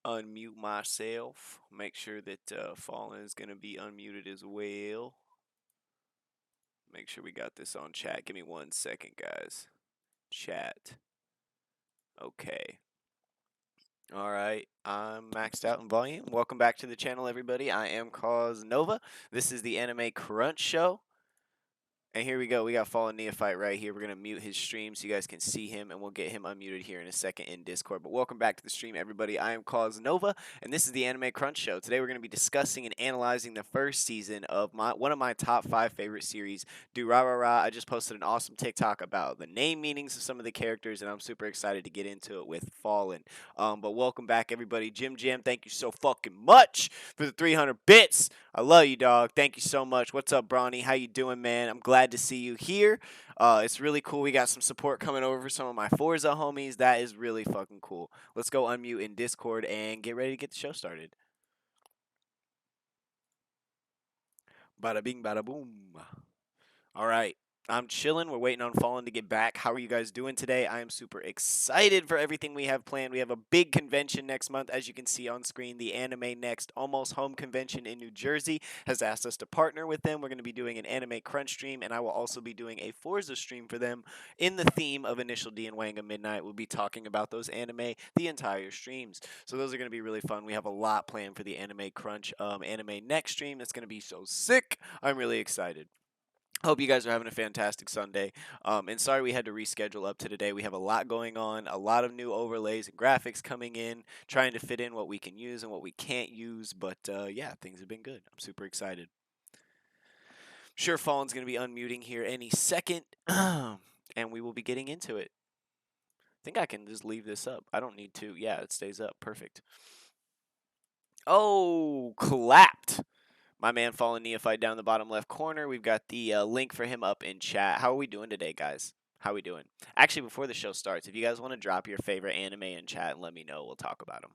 unmute myself. Make sure that Fallen is going to be unmuted as well. Make sure we got this on chat. Give me 1 second, guys. Chat. Okay. All right, I'm maxed out in volume. Welcome back to the channel, everybody. I am Cause Nova. This is the Anime Crunch Show. And here we go. We got Fallen Neophyte right here. We're going to mute his stream so you guys can see him, and we'll get him unmuted here in a second in Discord. But welcome back to the stream, everybody. I am Cause Nova, and this is the Anime Crunch Show. Today we're going to be discussing and analyzing the first season of one of my top 5 favorite series, Durarara. I just posted an awesome TikTok about the name meanings of some of the characters, and I'm super excited to get into it with Fallen. But welcome back, everybody. Jim Jam, thank you so fucking much for the 300 bits. I love you, dog. Thank you so much. What's up, Bronny? How you doing, man? I'm glad to see you here. It's really cool. We got some support coming over for some of my Forza homies. That is really fucking cool. Let's go unmute in Discord and get ready to get the show started. Bada bing, bada boom. All right. I'm chilling. We're waiting on Fallen to get back. How are you guys doing today? I am super excited for everything we have planned. We have a big convention next month. As you can see on screen, the Anime Next Almost Home Convention in New Jersey has asked us to partner with them. We're going to be doing an Anime Crunch stream, and I will also be doing a Forza stream for them in the theme of Initial D and Wanga Midnight. We'll be talking about those anime the entire streams. So those are going to be really fun. We have a lot planned for the Anime Crunch Anime Next stream. It's going to be so sick. I'm really excited. Hope you guys are having a fantastic Sunday. And sorry we had to reschedule up to today. We have a lot going on, a lot of new overlays and graphics coming in, trying to fit in what we can use and what we can't use. But yeah, things have been good. I'm super excited. Sure, Fallen's going to be unmuting here any second, and we will be getting into it. I think I can just leave this up. I don't need to. Yeah, it stays up. Perfect. Oh, clapped. My man Fallen Neophyte down the bottom left corner. We've got the link for him up in chat. How are we doing today, guys? How are we doing? Actually, before the show starts, if you guys want to drop your favorite anime in chat and let me know, we'll talk about them.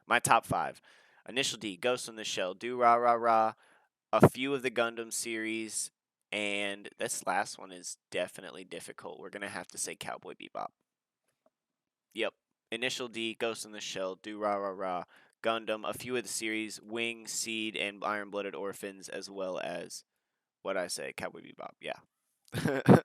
My top 5. Initial D, Ghost in the Shell, Durarara, a few of the Gundam series, and this last one is definitely difficult. We're going to have to say Cowboy Bebop. Yep. Initial D, Ghost in the Shell, Durarara, Gundam, a few of the series, Wing, Seed, and Iron Blooded Orphans, as well as, what I say, Cowboy Bebop, yeah.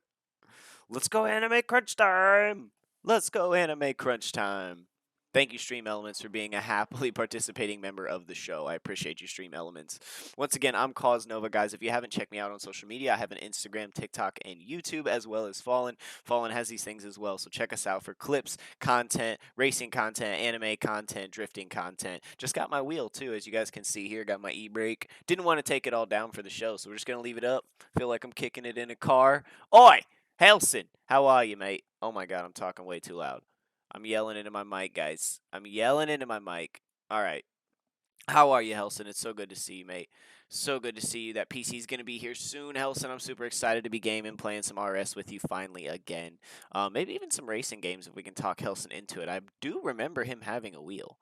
Let's go anime crunch time! Let's go anime crunch time! Thank you, Stream Elements, for being a happily participating member of the show. I appreciate you, Stream Elements. Once again, I'm Cause Nova, guys. If you haven't checked me out on social media, I have an Instagram, TikTok, and YouTube, as well as Fallen. Fallen has these things as well, so check us out for clips, content, racing content, anime content, drifting content. Just got my wheel, too, as you guys can see here. Got my e-brake. Didn't want to take it all down for the show, so we're just going to leave it up. Feel like I'm kicking it in a car. Oi! Helson, how are you, mate? Oh my god, I'm talking way too loud. I'm yelling into my mic, guys. I'm yelling into my mic. All right. How are you, Helson? It's so good to see you, mate. So good to see you. That PC's going to be here soon, Helson. I'm super excited to be gaming, playing some RS with you finally again. Maybe even some racing games if we can talk Helson into it. I do remember him having a wheel.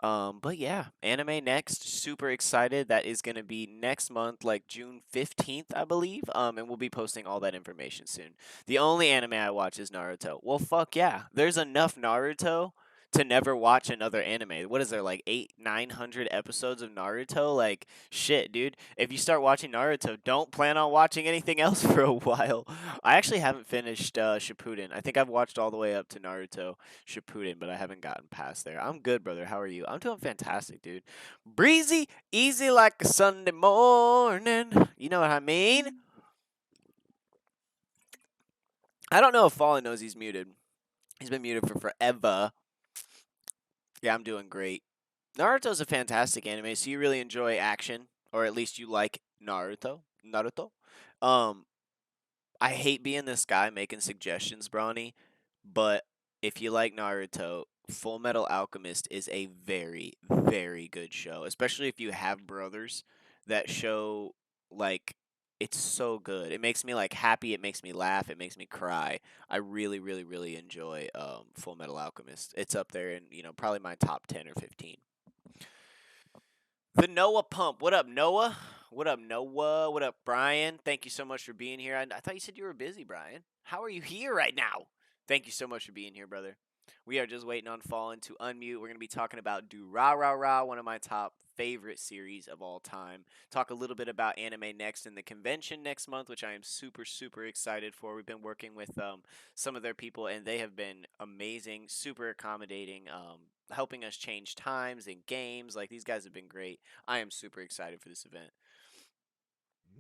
But yeah, Anime Next, super excited. That is going to be next month, like June 15th, I believe. And we'll be posting all that information soon. The only anime I watch is Naruto. Well, fuck yeah. There's enough Naruto to never watch another anime. What is there, like 900 episodes of Naruto? Like, shit, dude. If you start watching Naruto, don't plan on watching anything else for a while. I actually haven't finished Shippuden. I think I've watched all the way up to Naruto Shippuden, but I haven't gotten past there. I'm good, brother. How are you? I'm doing fantastic, dude. Breezy, easy like a Sunday morning. You know what I mean? I don't know if Fallen knows he's muted. He's been muted for forever. Yeah, I'm doing great. Naruto's a fantastic anime, so you really enjoy action, or at least you like Naruto. I hate being this guy making suggestions, Brawny, but if you like Naruto, Full Metal Alchemist is a very, very good show, especially if you have brothers. That show, like, it's so good. It makes me like happy. It makes me laugh. It makes me cry. I really, really, really enjoy Full Metal Alchemist. It's up there in probably my top 10 or 15. The Noah Pump. What up, Noah? What up, Noah? What up, Brian? Thank you so much for being here. I thought you said you were busy, Brian. How are you here right now? Thank you so much for being here, brother. We are just waiting on Fallen to unmute. We're going to be talking about Durarara, one of my top favorite series of all time. Talk a little bit about anime next in the convention next month, which I am super, super excited for. We've been working with some of their people, and they have been amazing, super accommodating, helping us change times and games. Like, these guys have been great. I am super excited for this event.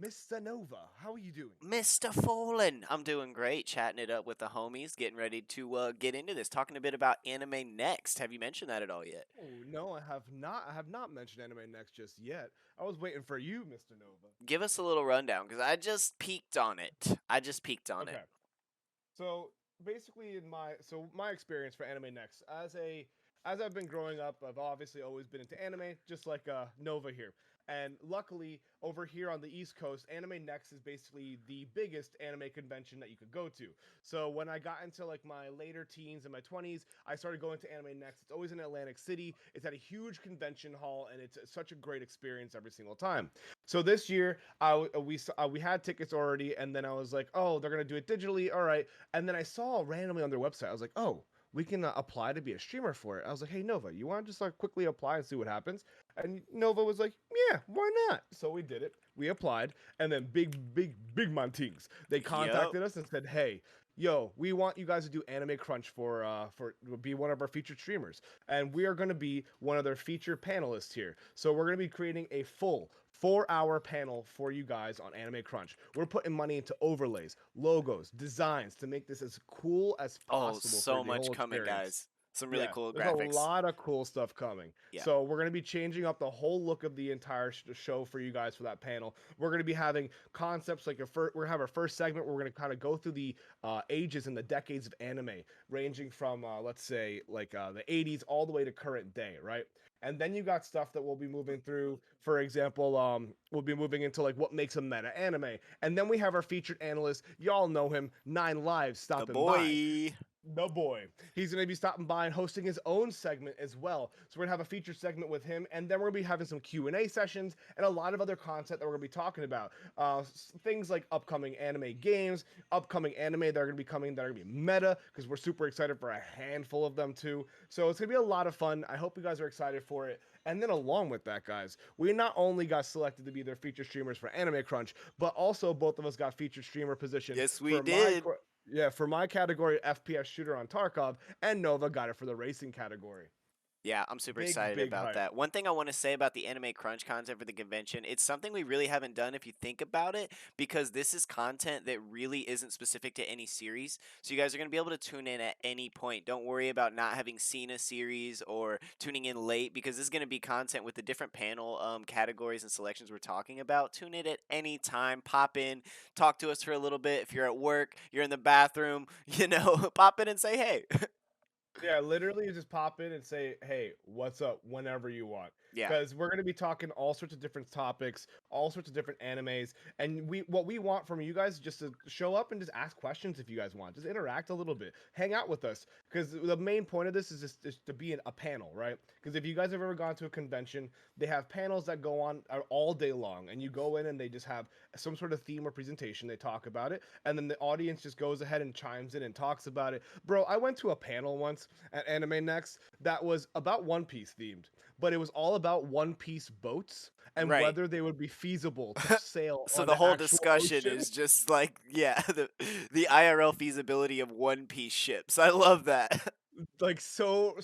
Mr. Nova, how are you doing? Mr. Fallen, I'm doing great, chatting it up with the homies, getting ready to get into this, talking a bit about anime next. Have you mentioned that at all yet? Oh no, I have not. I have not mentioned Anime Next just yet. I was waiting for you, Mr. Nova. Give us a little rundown, because I just peeked on it. I just peeked on it. Okay, so basically, my experience for Anime Next as I've been growing up, I've obviously always been into anime, just like Nova here. And luckily, over here on the East Coast, Anime Next is basically the biggest anime convention that you could go to. So when I got into like my later teens and my 20s, I started going to Anime Next. It's always in Atlantic City. It's at a huge convention hall, and it's such a great experience every single time. So this year, we had tickets already, and then I was like, oh, they're gonna do it digitally, all right. And then I saw randomly on their website, I was like, oh, we can apply to be a streamer for it. I was like, hey Nova, you want to just like quickly apply and see what happens? And Nova was like, yeah, why not? So we did it. We applied, and then big Montings. They Yup. contacted us and said, hey. Yo, we want you guys to do Anime Crunch for be one of our featured streamers, and we are going to be one of their featured panelists here. So we're going to be creating a full 4 hour panel for you guys on Anime Crunch. We're putting money into overlays, logos, designs to make this as cool as Oh, possible for so the much whole coming, experience. guys. Some really Yeah, cool there's a graphics. lot of cool stuff coming. Yeah. So we're going to be changing up the whole look of the entire show for you guys for that panel. We're going to be having concepts like we're going to have our first segment where we're going to kind of go through the ages and the decades of anime, ranging from let's say like the 80s all the way to current day, right? And then you got stuff that we'll be moving through. For example, we'll be moving into like what makes a meta anime. And then we have our featured analyst. Y'all know him, Nine Lives, The stopping by. boy. The boy. He's going to be stopping by and hosting his own segment as well. So we're going to have a featured segment with him, and then we're going to be having some Q&A sessions and a lot of other content that we're going to be talking about. Things like upcoming anime games, upcoming anime that are going to be coming that are going to be meta, because we're super excited for a handful of them too. So it's going to be a lot of fun. I hope you guys are excited for it. And then along with that, guys, we not only got selected to be their featured streamers for Anime Crunch, but also both of us got featured streamer position Yes, we for my did. yeah, for my category, FPS shooter on Tarkov, and Nova got it for the racing category. Yeah, I'm super Big, excited big about hype. that. One thing I want to say about the Anime Crunch content for the convention, it's something we really haven't done if you think about it, because this is content that really isn't specific to any series. So you guys are going to be able to tune in at any point. Don't worry about not having seen a series or tuning in late, because this is going to be content with the different panel categories and selections we're talking about. Tune in at any time. Pop in, talk to us for a little bit. If you're at work, you're in the bathroom, pop in and say hey. Yeah, literally just pop in and say, "Hey, what's up?" whenever you want. Yeah. Because we're gonna be talking all sorts of different topics, all sorts of different animes, and what we want from you guys is just to show up and just ask questions if you guys want. Just interact a little bit, hang out with us. Because the main point of this is just to be in a panel, right? Because if you guys have ever gone to a convention, they have panels that go on all day long, and you go in and they just have some sort of theme or presentation. They talk about it, and then the audience just goes ahead and chimes in and talks about it. Bro, I went to a panel once at Anime Next that was about One Piece themed, but it was all about One Piece boats and Right. whether they would be feasible to sail So on the the whole actual discussion ocean. is just like, yeah, the IRL feasibility of One Piece ships. I love that. Like so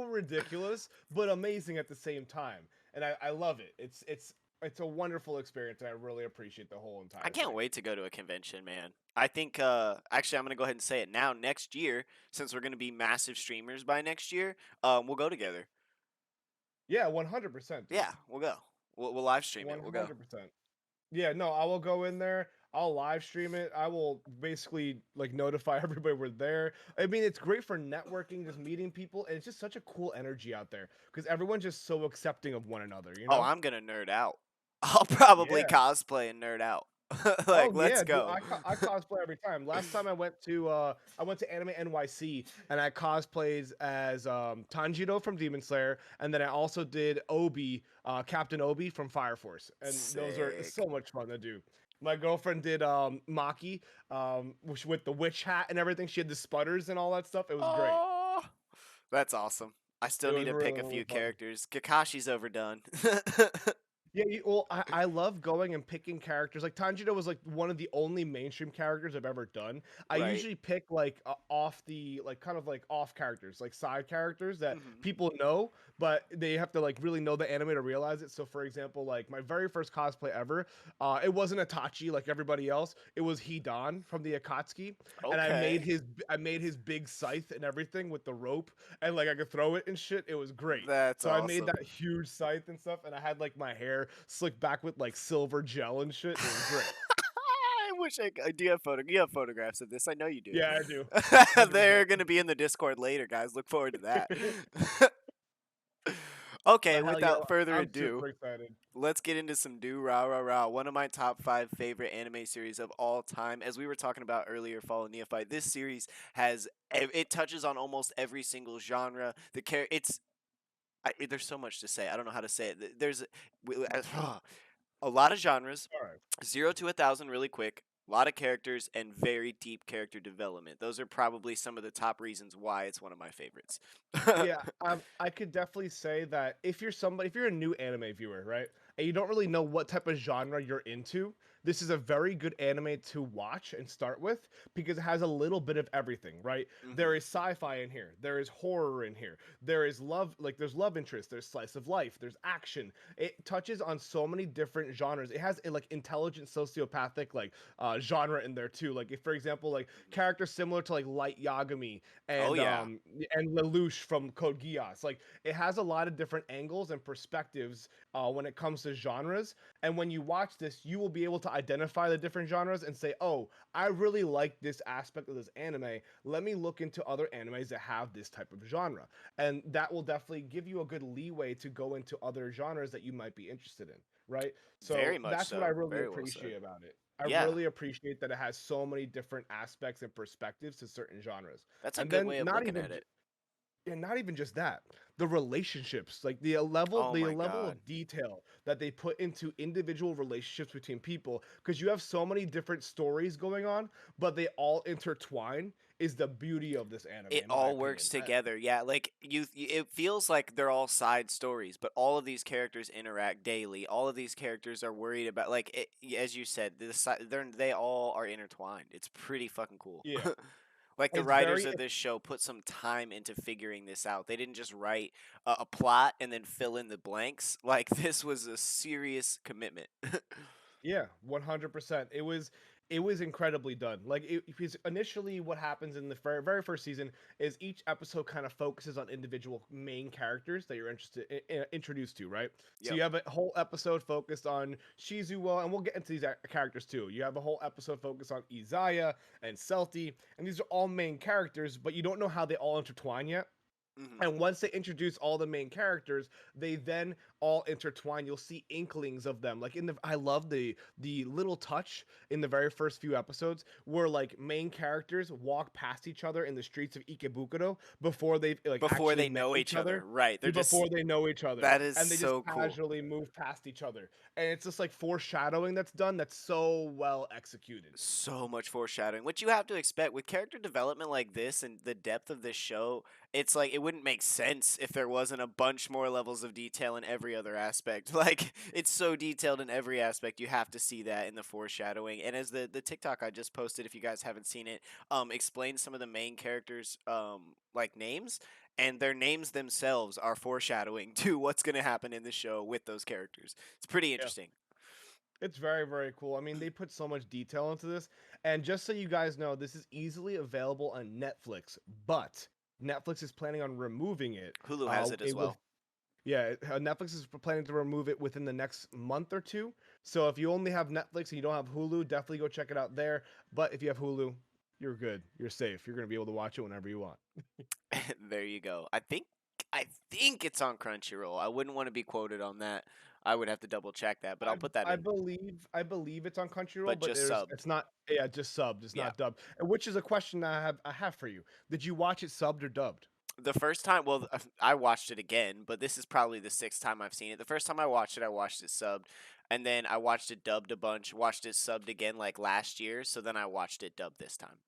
ridiculous, but amazing at the same time. And I love it. It's a wonderful experience, and I really appreciate the whole I entire can't thing. wait to go to a convention, man. I think actually I'm gonna go ahead and say it now. Next year, since we're gonna be massive streamers by next year, we'll go together. Yeah, 100%, dude. Yeah, we'll go. We'll live stream it. We'll go. 100%. Yeah, no, I will go in there. I'll live stream it. I will basically like notify everybody we're there. I mean, it's great for networking, just meeting people, and it's just such a cool energy out there because everyone's just so accepting of one another, you Oh, know? I'm gonna nerd out. I'll probably Yeah. cosplay and nerd out. Like, Oh let's yeah, dude. go. I cosplay every time. Last time I went to Anime NYC and I cosplayed as Tanjiro from Demon Slayer, and then I also did Obi, Captain Obi from Fire Force, and those are Sick. so much fun to do. My girlfriend did Maki, with the witch hat and everything. She had the sputters and all that stuff. It was great. Oh. That's awesome. I It still need was to pick really a really few fun. characters. Kakashi's overdone. Yeah, well, I love going and picking characters. Like Tanjiro was like one of the only mainstream characters I've ever done. I Right. usually pick like off the like kind of like off characters, like side characters that Mhm. people know, but they have to like really know the anime to realize it. So for example, like my very first cosplay ever, it wasn't Itachi like everybody else. It was Hidan from the Akatsuki, and Okay. I made his big scythe and everything with the rope, and like I could throw it and shit. It was great. That's So I made awesome. that huge scythe and stuff, and I had like my hair slicked back with like silver gel and shit. It was great. I wish do you have you have photographs of this? I know you do. Yeah, I do. 100%. They're gonna be in the Discord later, guys. Look forward to that. Okay, But hell yeah, without further I'm ado, super excited. let's get into some Durarara, one of my top 5 favorite anime series of all time. As we were talking about earlier, Fall of Neophyte, this series has it touches on almost every single genre. There's so much to say. I don't know how to say it. There's a lot of genres, All right. 0 to 1,000 really quick. A lot of characters and very deep character development. Those are probably some of the top reasons why it's one of my favorites. Yeah, I could definitely say that if you're a new anime viewer, right, and you don't really know what type of genre you're into, this is a very good anime to watch and start with because it has a little bit of everything, right? Hmm. There is sci-fi in here, there is horror in here, there is love, like there's love interest, there's slice of life, there's action. It touches on so many different genres. It has a like intelligent sociopathic like genre in there too. Like if for example, like characters similar to like Light Yagami Oh and yeah, Lelouch from Code Geass. Like it has a lot of different angles and perspectives when it comes to genres. And when you watch this, you will be able to identify the different genres and say, "Oh, I really like this aspect of this anime. Let me look into other animes that have this type of genre." And that will definitely give you a good leeway to go into other genres that you might be interested in, right? So very much that's what I so. really Very well said. appreciate about it. I Yeah, really appreciate that it has so many different aspects and perspectives to certain genres. that's a And good then way of looking at it. not even just that, the relationships, like Oh the my level god. of detail that they put into individual relationships between people, because you have so many different stories going on, but they all intertwine, is the beauty of this anime, It in my all opinion. works together. Yeah, like it feels like they're all side stories, but all of these characters interact daily. All of these characters are worried about as you said, they all are intertwined. It's pretty fucking cool. Yeah, Like the it's writers very of this show put some time into figuring this out. They didn't just write a plot and then fill in the blanks. Like this was a serious commitment. Yeah, 100%. It was incredibly done. Like because initially what happens in the very first season is each episode kind of focuses on individual main characters that you're introduced to, right? So Yep. you have a whole episode focused on Shizuo, and we'll get into these characters too. You have a whole episode focused on Izaya and Celti, and these are all main characters, but you don't know how they all intertwine yet. Hmm. And once they introduce all the main characters, they then all intertwine. You'll see inklings of them. Like I love the little touch in the very first few episodes where like main characters walk past each other in the streets of Ikebukuro before they've like Before actually they met know each each other, other. right? They're just Before they know each other, that is and they just so cool. casually move past each other, and it's just like foreshadowing that's done. That's so well executed. So much foreshadowing, which you have to expect with character development like this and the depth of this show. It's like it wouldn't make sense if there wasn't a bunch more levels of detail in every other aspect. Like it's so detailed in every aspect, you have to see that in the foreshadowing. And as the TikTok I just posted, if you guys haven't seen it, explains some of the main characters like names, and their names themselves are foreshadowing to what's going to happen in the show with those characters. It's pretty Yeah. interesting. It's very, very cool. I mean, they put so much detail into this. And just so you guys know, this is easily available on Netflix, but Netflix is planning on removing it. Hulu has it as It with well. yeah, Netflix is planning to remove it within the next month or two. So if you only have Netflix and you don't have Hulu, definitely go check it out there. But if you have Hulu, you're good. You're safe. You're gonna be able to watch it whenever you want. There you go. I think it's on Crunchyroll. I wouldn't want to be quoted on that. I would have to double check that, but I'll put that in. I believe it's on Crunchyroll, But but just there's subbed. it's not yeah, just subbed. It's Yeah. not dubbed. And which is a question I have for you. Did you watch it subbed or dubbed? The first time, well, I watched it again, but this is probably the sixth time I've seen it. The first time I watched it subbed, and then I watched it dubbed a bunch, watched it subbed again like last year, so then I watched it dubbed this time.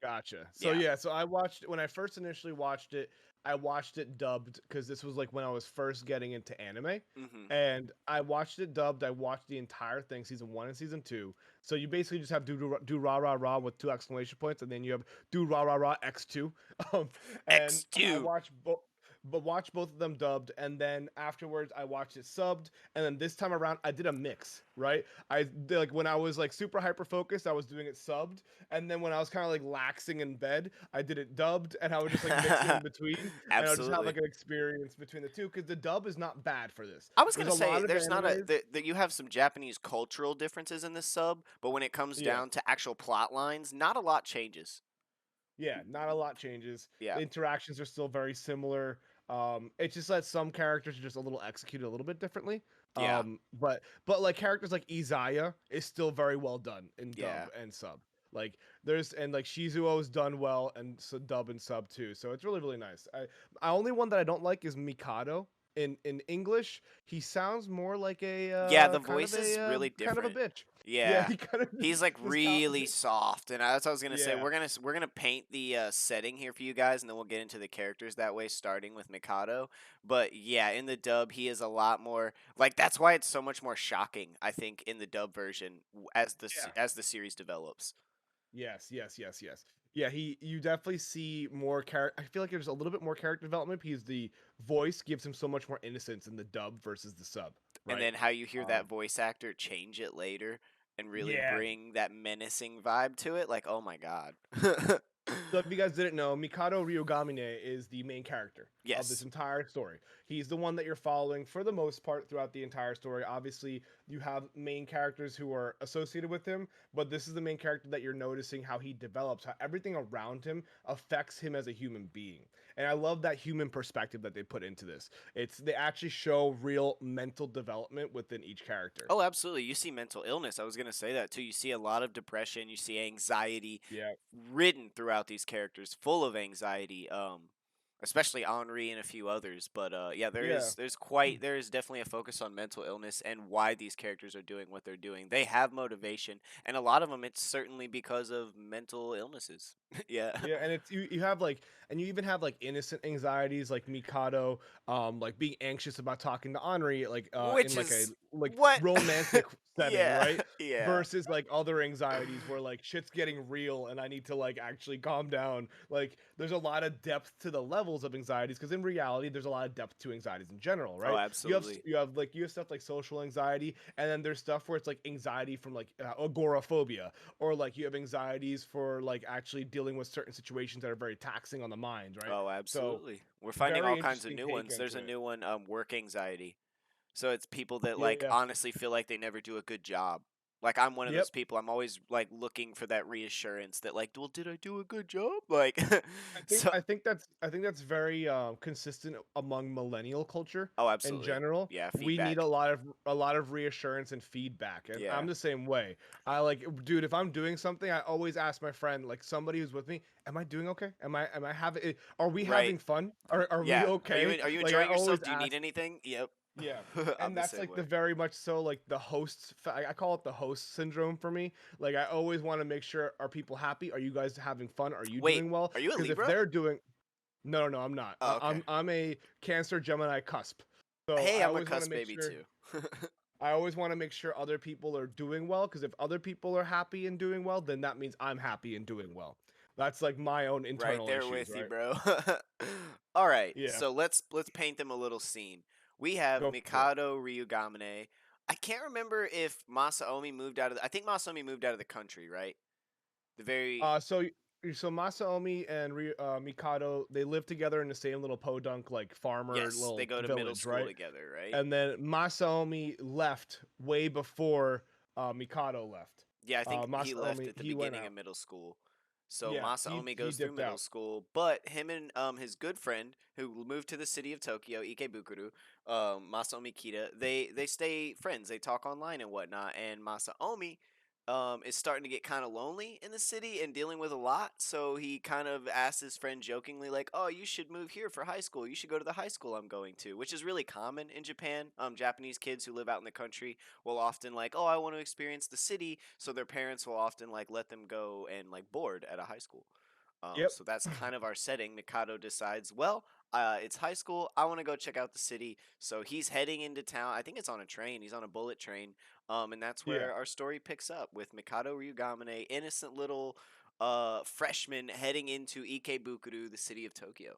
Gotcha. So Yeah. yeah, so I watched when I first initially watched it, I watched it dubbed because this was like when I was first getting into anime. Mhm. And I watched it dubbed. I watched the entire thing, season 1 and season 2. So you basically just have do ra ra ra with 2 exclamation points, and then you have do ra ra ra X2. Um, and I X2. watched both, but watched both of them dubbed, and then afterwards I watched it subbed, and then this time around I did a mix. Right, I did, like when I was like super hyper focused, I was doing it subbed, and then when I was kind of like laxing in bed, I did it dubbed, and I would just like mix it in between, and I would just have Absolutely. like an experience between the two because the dub is not bad for this. I was There's gonna a say lot of there's not a animes. that you have some Japanese cultural differences in this sub, but when it comes Yeah, down to actual plot lines, not a lot changes. yeah, not a lot changes. Yeah. The interactions are still very similar. It's just that some characters are just a little executed a little bit differently. Yeah. But like characters like Izaya is still very well done in dub Yeah. and sub. Like there's and like Shizuo is done well and so dub and sub too. So it's really nice. I only one that I don't like is Mikado. In English, he sounds more like a Yeah, the voice is really kind of a different. bitch. Yeah, Yeah. he kind of He's like this cow. really soft, and that's what I was gonna say. Yeah, We're gonna paint the setting here for you guys, and then we'll get into the characters that way, starting with Mikado. But yeah, in the dub, he is a lot more like that's why it's so much more shocking. I think in the dub version as yeah. as the series develops. Yes, yes, yes, yes. Yeah, he you definitely see more character. I feel like there's a little bit more character development because the voice gives him so much more innocence in the dub versus the sub, And right? then how you hear that Um, voice actor change it later and really yeah. bring that menacing vibe to it, like oh my god. So if you guys didn't know, Mikado Ryugamine is the main character of this Yes. entire story. He's the one that you're following for the most part throughout the entire story. Obviously, you have main characters who are associated with him, but this is the main character that you're noticing how he develops, how everything around him affects him as a human being. And I love that human perspective that they put into this. It's they actually show real mental development within each character. Oh, absolutely. You see mental illness. I was going to say that too. You see a lot of depression, you see anxiety Yeah. written throughout these characters, full of anxiety. Especially Henri and a few others, but yeah, Yeah. there is definitely a focus on mental illness and why these characters are doing what they're doing. They have motivation, and a lot of them it's certainly because of mental illnesses. Yeah. Yeah, and it's you have like and you even have like innocent anxieties like Mikado like being anxious about talking to Henri like in Which like a is like what romantic setting, yeah, right? yeah. Versus like other anxieties where like shit's getting real and I need to like actually calm down. Like there's a lot of depth to the levels of anxieties because in reality there's a lot of depth to anxieties in general, Oh, right? absolutely. You have stuff like social anxiety and then there's stuff where it's like anxiety from like agoraphobia or like you have anxieties for like actually dealing with certain situations that are very taxing on the mind, right? Oh, So absolutely. We're finding very all kinds of interesting new take ones. There's into a it. new one, work anxiety. So it's people that like Yeah. honestly feel like they never do a good job. Like I'm one of Yep. those people. I'm always like looking for that reassurance that like, well, did I do a good job? Like, so I think that's very consistent among millennial culture oh, in absolutely, general. yeah, We need feedback, a lot of reassurance and feedback, and I'm yeah, the same way. I like, dude, if I'm doing something, I always ask my friend, like somebody who's with me, am I doing okay? Am I having? Are we right, having fun? Are we yeah. okay? Are you Like I enjoying yourself? always Do you need ask. anything? Yep, Yeah. I'm And the that's same like the way. very much so like the I call it the host syndrome for me. Like I always want to make sure are people happy? Are you guys having fun? Are you Wait, doing well? are you a Because if Libra? they're doing no, I'm not. Oh, okay. I'm a Cancer Gemini cusp. So Hey, I I'm a always want to cuss make baby sure too. other people are doing well because if other people are happy and doing well, then that means I'm happy and doing well. That's like my own Right internal there issues, with you, right? bro. All right, Yeah. so let's paint them a little scene. We have Go for it. Mikado Ryugamine. I can't remember if Masaomi moved out of. I think Masaomi moved out of the country, right? The very So Masaomi and Mikado they live together in the same little podunk like farmer yes, they little go to middle village, school right? together, right? And then Masaomi left way before Mikado left. Yeah, I think he left Masaomi at the he went beginning of out. middle school. So Yeah, Masaomi he goes through dipped middle out. school, but him and his good friend who moved to the city of Tokyo, Ikebukuro, Masaomi Kita, they stay friends. They talk online and whatnot. And Masaomi is starting to get kind of lonely in the city and dealing with a lot. So he kind of asks his friend jokingly, like, "Oh, you should move here for high school. You should go to the high school I'm going to," which is really common in Japan. Japanese kids who live out in the country will often like, "Oh, I want to experience the city," so their parents will often like let them go and like board at a high school. Yep. So that's kind of our setting. Mikado decides, well, it's high school. I want to go check out the city. So he's heading into town. I think it's on a train. He's on a bullet train. And that's Yeah. where our story picks up with Mikado Ryugamine, innocent little freshman heading into Ikebukuro, the city of Tokyo.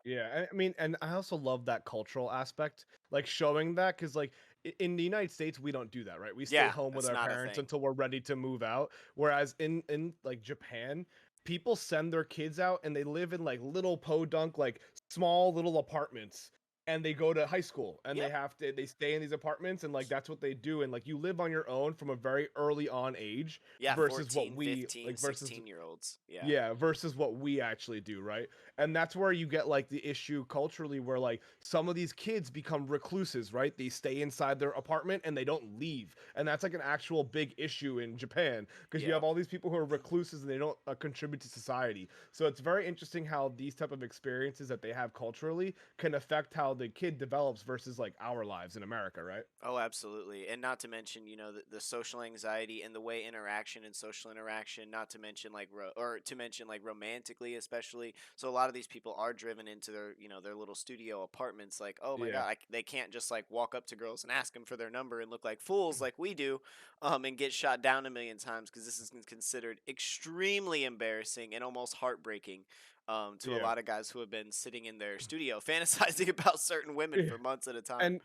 Yeah, I mean, and I also love that cultural aspect, like showing that, because like in the United States, we don't do that, right? We stay Yeah, home with that's our not a parents thing. until we're ready to move out. Whereas in like Japan, people send their kids out and they live in like little podunk, like small little apartments, and they go to high school and Yep. they stay in these apartments and like that's what they do, and like you live on your own from a very early on age Yeah, versus what 14, we 15, like versus 16-year-olds. Yeah. yeah, versus what we actually do, right? And that's where you get like the issue culturally where like some of these kids become recluses, right? They stay inside their apartment and they don't leave. And that's like an actual big issue in Japan because you Yep. have all these people who are recluses and they don't contribute to society. So it's very interesting how these type of experiences that they have culturally can affect how the kid develops versus like our lives in America, right? Oh, absolutely. And not to mention, the social anxiety and the way interaction and social interaction, not to mention like or to mention like romantically especially. So a lot of these people are driven into their little studio apartments like, "Oh my Yeah. God, they can't just like walk up to girls and ask them for their number and look like fools like we do and get shot down a million times because this is considered extremely embarrassing and almost heartbreaking." To a Yeah. lot of guys who have been sitting in their studio fantasizing about certain women Yeah. for months at a time. And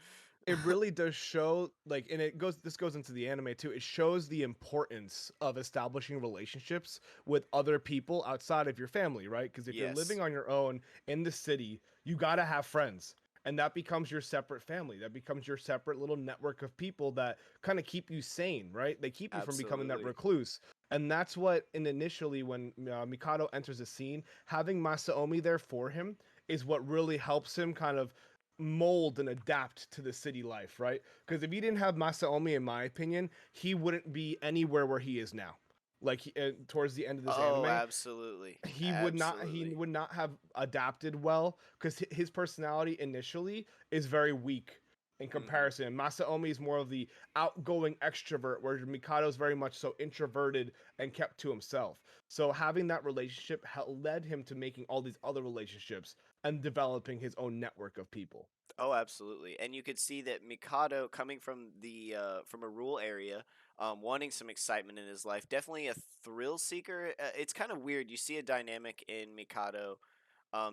it really does show like and it goes this goes into the anime too. It shows the importance of establishing relationships with other people outside of your family, right? Because if you're living Yes. on your own in the city, you got to have friends. And that becomes your separate family. That becomes your separate little network of people that kind of keep you sane, right? They keep you from becoming that Absolutely. recluse. And that's what, and initially, when Mikado enters the scene, having Masaomi there for him is what really helps him kind of mold and adapt to the city life, right? Because if he didn't have Masaomi, in my opinion, he wouldn't be anywhere where he is now. Like towards the end of this Oh, anime, absolutely. he Absolutely. would not have adapted well because his personality initially is very weak in Mhm. comparison. Masaomi is more of the outgoing extrovert, where Mikado is very much so introverted and kept to himself. So having that relationship led him to making all these other relationships and developing his own network of people. Oh, absolutely. And you could see that Mikado coming from the from a rural area, wanting some excitement in his life, definitely a thrill seeker. It's kind of weird. You see a dynamic in Mikado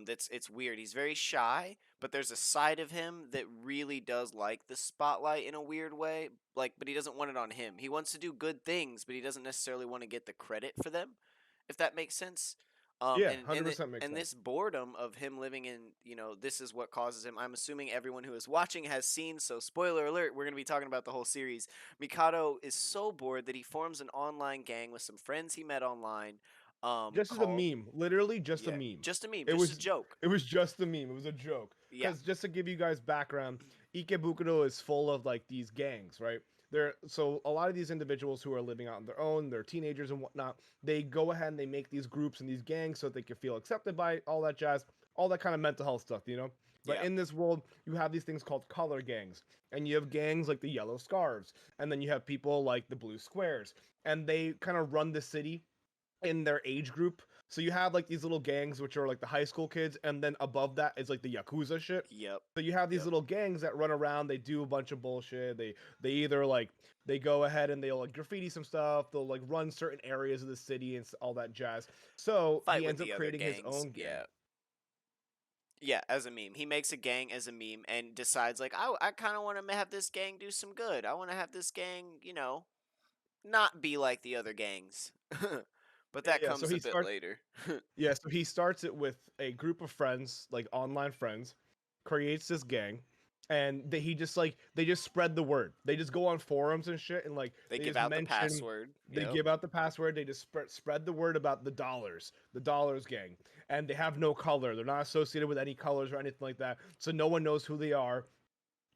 that's it's weird. He's very shy, but there's a side of him that really does like the spotlight in a weird way. Like, but he doesn't want it on him. He wants to do good things, but he doesn't necessarily want to get the credit for them, if that makes sense. Yeah, And 100% makes and sense. this boredom of him living in, this is what causes him. I'm assuming everyone who is watching has seen. So, spoiler alert, we're going to be talking about the whole series. Mikado is so bored that he forms an online gang with some friends he met online. Just as a Called meme, literally just a Yeah, meme. just a meme, It just a was joke. it was just a meme. It was a joke. Yeah. Because just to give you guys background, Ikebukuro is full of like these gangs, right? So a lot of these individuals who are living out on their own, they're teenagers and whatnot. They go ahead and they make these groups and these gangs so that they can feel accepted by all that jazz, all that kind of mental health stuff, you know. But Yeah. in this world, you have these things called color gangs, and you have gangs like the yellow scarves, and then you have people like the blue squares, and they kind of run the city in their age group. So you have like these little gangs which are like the high school kids, and then above that is like the yakuza shit. Yep. So you have these Yep. little gangs that run around, they do a bunch of bullshit. They either like they go ahead and they'll like graffiti some stuff, they'll like run certain areas of the city and all that jazz. So Fight he with ends up the other creating his gangs. own gang. Yeah. Yeah, as a meme. He makes a gang as a meme and decides like, I kind of want to have this gang do some good. I want to have this gang, not be like the other gangs. But Yeah, that yeah. So comes a he bit starts later. Yeah, so he starts it with a group of friends, like online friends, creates this gang, and he just like they just spread the word. They just go on forums and shit, and like They they give just out the mention, password. they Yep. give out the password. They just spread the word about the dollars gang, and they have no color. They're not associated with any colors or anything like that, so no one knows who they are.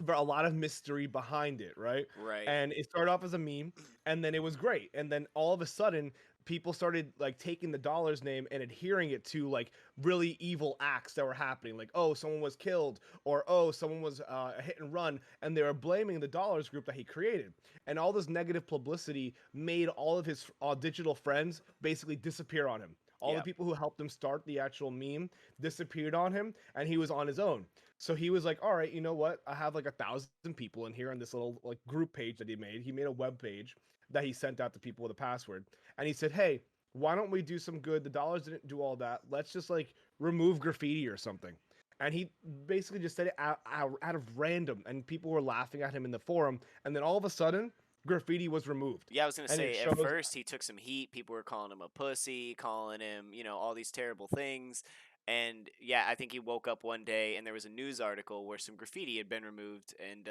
But a lot of mystery behind it, right? Right. And it started off as a meme, and then it was great. And then all of a sudden, people started like taking the dollar's name and adhering it to like really evil acts that were happening. Like, oh, someone was killed, or oh, someone was a hit and run, and they were blaming the dollars group that he created. And all this negative publicity made all of his digital friends basically disappear on him. All the Yeah. people who helped him start the actual meme disappeared on him, and he was on his own. So he was like, "All right, you know what? I have like 1,000 people in here on this little like group page that he made. He made a web page that he sent out to people with a password, and he said, "Hey, why don't we do some good? The dollars didn't do all that. Let's just like remove graffiti or something." And he basically just said it out of random, and people were laughing at him in the forum. And then all of a sudden, graffiti was removed, Yeah, I was gonna and it say at shows. first he took some heat. People were calling him a pussy, calling him, all these terrible things. And yeah, I think he woke up one day and there was a news article where some graffiti had been removed, and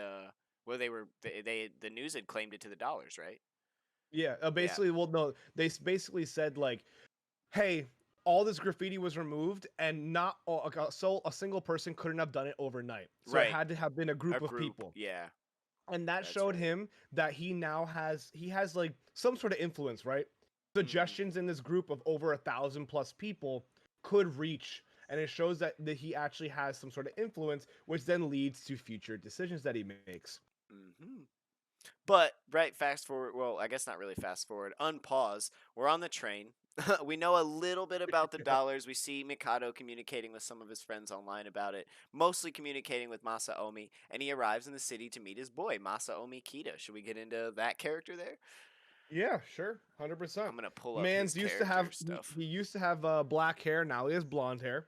where the news had claimed it to the dollars, right? Yeah, Yeah, basically, well, no, basically said like, "Hey, all this graffiti was removed, and not like, a single person couldn't have done it overnight. So it right. had to have been a A group of group. people." Yeah, And that that's showed right. him that he has like some sort of influence, right? Hmm. Suggestions in this group of over 1,000 plus people could reach, and it shows that he actually has some sort of influence, which then leads to future decisions that he makes. Hmm. But right, fast forward. Well, I guess not really fast forward. Unpause. We're on the train. We know a little bit about the dollars. We see Mikado communicating with some of his friends online about it, mostly communicating with Masaomi, and he arrives in the city to meet his boy, Masaomi Kita. Should we get into that character there? Yeah, sure, 100%. I'm gonna pull up his Man's used to character have stuff. he used to have black hair. Now he has blonde hair.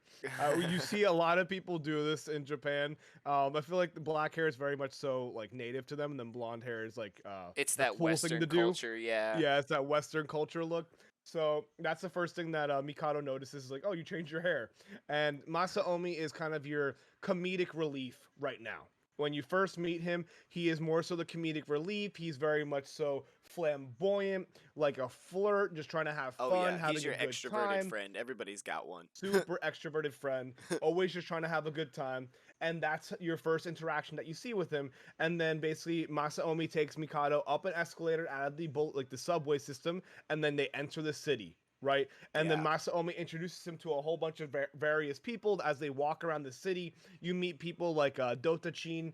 You see a lot of people do this in Japan. I feel like the black hair is very much so like native to them, and then blonde hair is like It's the that cool thing to Western do. culture, yeah. Yeah, it's that Western culture look. So that's the first thing that Mikado notices is like, oh, you changed your hair. And Masaomi is kind of your comedic relief right now. When you first meet him, he is more so the comedic relief. He's very much so flamboyant, like a flirt, just trying to have Oh fun, yeah, he's having a your good extroverted time. friend. Everybody's got one. Super extroverted friend, always just trying to have a good time. And that's your first interaction that you see with him. And then basically Masaomi takes Mikado up an escalator out of the boat, like the subway system, and then they enter the city, right? And then Yeah. Masaomi introduces him to a whole bunch of various people as they walk around the city. You meet people like Dotachin,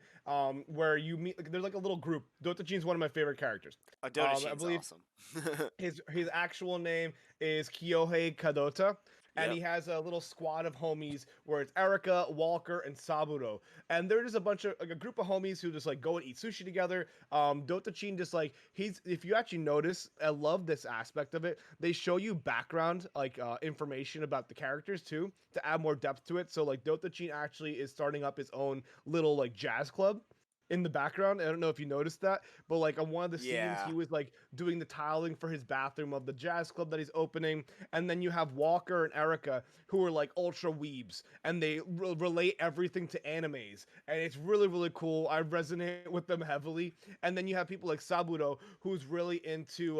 where you meet like there's like a little group. Dotachin is one of my favorite characters. I Dodashin's believe awesome. his actual name is Kyohei Kadota, and Yep. he has a little squad of homies where it's Erika, Walker, and Saburo. And they're just a bunch of like a group of homies who just like go and eat sushi together. Dotachin just like he's if you actually notice, I love this aspect of it. They show you background like information about the characters too to add more depth to it. So like Dotachin actually is starting up his own little like jazz club in the background. I don't know if you noticed that, but like on one of the scenes, Yeah. he was like doing the tiling for his bathroom of the jazz club that he's opening. And then you have Walker and Erica who are like ultra weebs and they relate everything to animes. And it's really, really cool. I resonate with them heavily. And then you have people like Saburo who's really into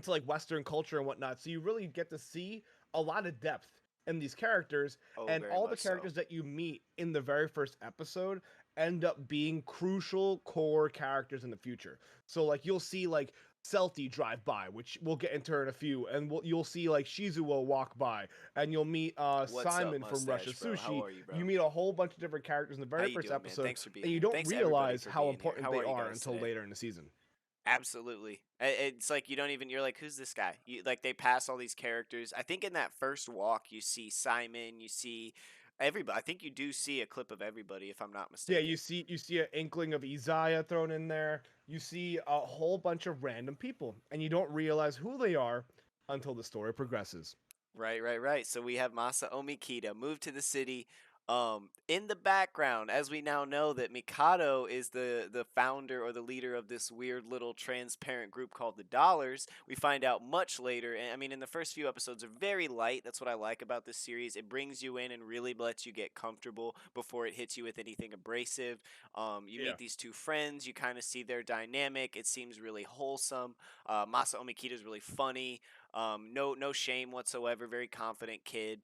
like Western culture and whatnot. So you really get to see a lot of depth in these characters, Oh, and very all the much so. characters that you meet in the very first episode end up being crucial core characters in the future. So like you'll see like Celti drive by, which we'll get into in a few, and you'll see like Shizuo walk by, and you'll meet What's up, Simon from Russia mustache bro? How Sushi. are you, You bro? meet a whole bunch of different characters in the How very you first doing, man? episode, Thanks for and being you here. don't Thanks to everybody realize for how being here. important How they are you are guys until today? later in the season. Absolutely. It's like you don't even. You're like, who's this guy? Like they pass all these characters. I think in that first walk, you see Simon. You see everybody. I think you do see a clip of everybody, if I'm not Yeah, mistaken. you see an inkling of Isaiah thrown in there. You see a whole bunch of random people, and you don't realize who they are until the story progresses. Right, right, right. So we have Masa Omikita move to the city. In the background, as we now know that Mikado is the founder or the leader of this weird little transparent group called the Dollars. We find out much later. And I mean, in the first few episodes are very light. That's what I like about this series. It brings you in and really lets you get comfortable before it hits you with anything abrasive. You Yeah. meet these two friends. You kind of see their dynamic. It seems really wholesome. Masa Omikita is really funny. No shame whatsoever. Very confident kid.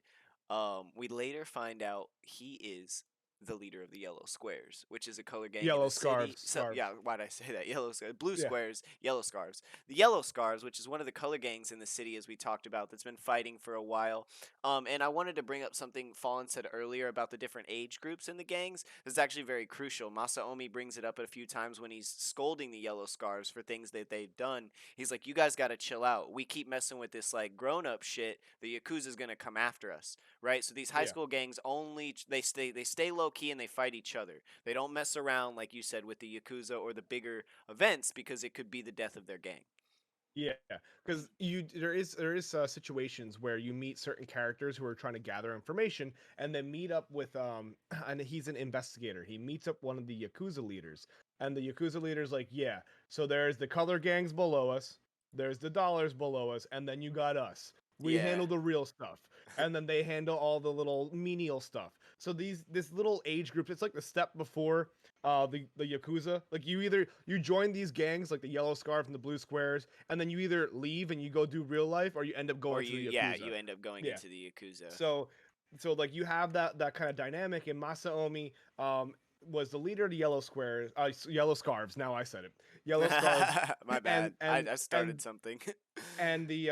We later find out he is the leader of the Yellow Squares, which is a color gang in Yellow the city. So scarves. yeah, why did I say that? Blue Yeah, squares, yellow scarves. The Yellow Scarves, which is one of the color gangs in the city, as we talked about, that's been fighting for a while. And I wanted to bring up something Fallen said earlier about the different age groups in the gangs. This is actually very crucial. Masaomi brings it up a few times when he's scolding the Yellow Scarves for things that they've done. He's like, "You guys got to chill out. We keep messing with this like grown-up shit. The Yakuza's gonna come after us." Right? So these high yeah. school gangs only they stay low key and they fight each other. They don't mess around like you said with the Yakuza or the bigger events because it could be the death of their gang. Yeah, because there is situations where you meet certain characters who are trying to gather information, and then meet up with and he's an investigator. He meets up one of the yakuza leaders, and the yakuza leader's like, yeah. So there's the color gangs below us, there's the dollars below us, and then you got us. We Yeah. handle the real stuff, and then they handle all the little menial stuff. So this little age group, it's like the step before the yakuza. Like you join these gangs like the yellow scarf and the blue squares, and then you either leave and you go do real life, or you end up Or going to you the yeah, yakuza. you end up going Yeah. into the Yakuza. So like you have that kind of dynamic, and Masaomi was the leader of the yellow squares, yellow scarves. Now I said it, yellow scarves, My and bad. I started and something. and they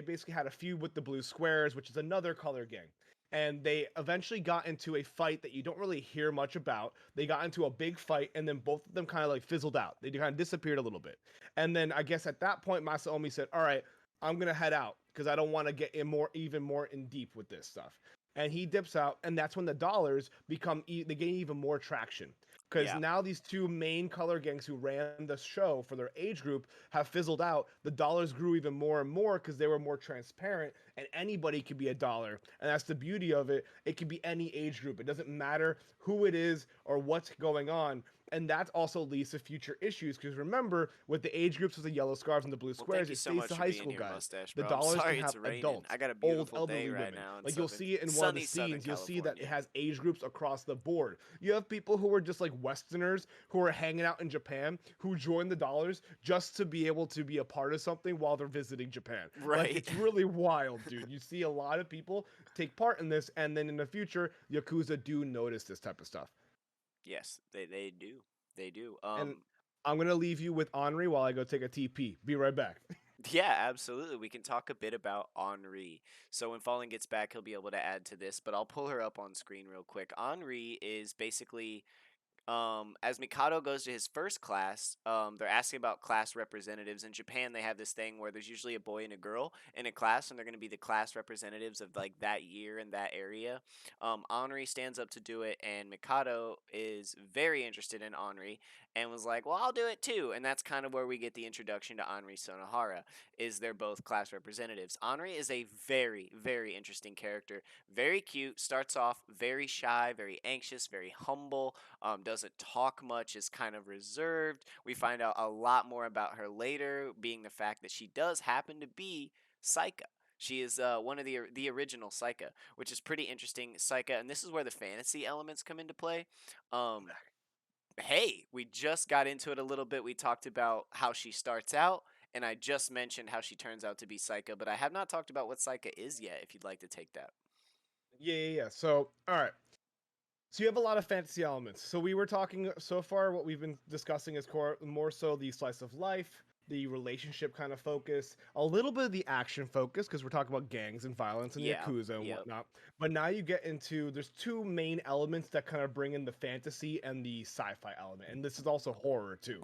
basically had a feud with the blue squares, which is another color gang. And they eventually got into a fight that you don't really hear much about. They got into a big fight, and then both of them kind of like fizzled out. They kind of disappeared a little bit. And then I guess at that point, Masaomi said, "All right, I'm gonna head out because I don't want to get even more in deep with this stuff." And he dips out, and that's when the dollars they gain even more traction. Because Yeah. now these two main color gangs who ran the show for their age group have fizzled out. The dollars grew even more and more because they were more transparent, and anybody could be a dollar. And that's the beauty of it. It can be any age group. It doesn't matter who it is or what's going on. And that also leads to future issues because remember, with the age groups of the yellow scarves and the blue Well, thank squares, you it so stays much the for high being school here, guys. mustache, The bro. I'm dollars can sorry have it's raining. I adults, got a old beautiful day elderly right women. now in Like you'll see it in one of the sunny Southern scenes, you'll see that it California. has age groups across the board. You have people who are just like Westerners who are hanging out in Japan who join the dollars just to be able to be a part of something while they're visiting Japan. Like Right. it's really wild, dude. You see a lot of people take part in this, and then in the future, Yakuza do notice this type of stuff. Yes, they do. They do. And I'm gonna leave you with Henri while I go take a TP. Be right back. Yeah, absolutely. We can talk a bit about Henri. So when Fallen gets back, he'll be able to add to this, but I'll pull her up on screen real quick. Henri is basically as Mikado goes to his first class, they're asking about class representatives. In Japan, they have this thing where there's usually a boy and a girl in a class, and they're going to be the class representatives of like that year in that area. Henri stands up to do it, and Mikado is very interested in Henri and was like, "Well, I'll do it too." And that's kind of where we get the introduction to Henri Sonohara. Is they're both class representatives. Henri is a very, very interesting character. Very cute. Starts off very shy, very anxious, very humble, doesn't talk much, is kind of reserved. We find out a lot more about her later, being the fact that she does happen to be Saika. She is one of the original Saika, which is pretty interesting. Saika, and this is where the fantasy elements come into play. Um, hey, we just got into it a little bit. We talked about how she starts out, and I just mentioned how she turns out to be Saika, but I have not talked about what Saika is yet. If you'd like to take that. Yeah. So, all right. So you have a lot of fantasy elements. So we were talking so far. What we've been discussing is more so the slice of life, the relationship kind of focus, a little bit of the action focus because we're talking about gangs and violence and Yeah. yakuza and Yep. whatnot. But now you get into there's two main elements that kind of bring in the fantasy and the sci-fi element, and this is also horror too.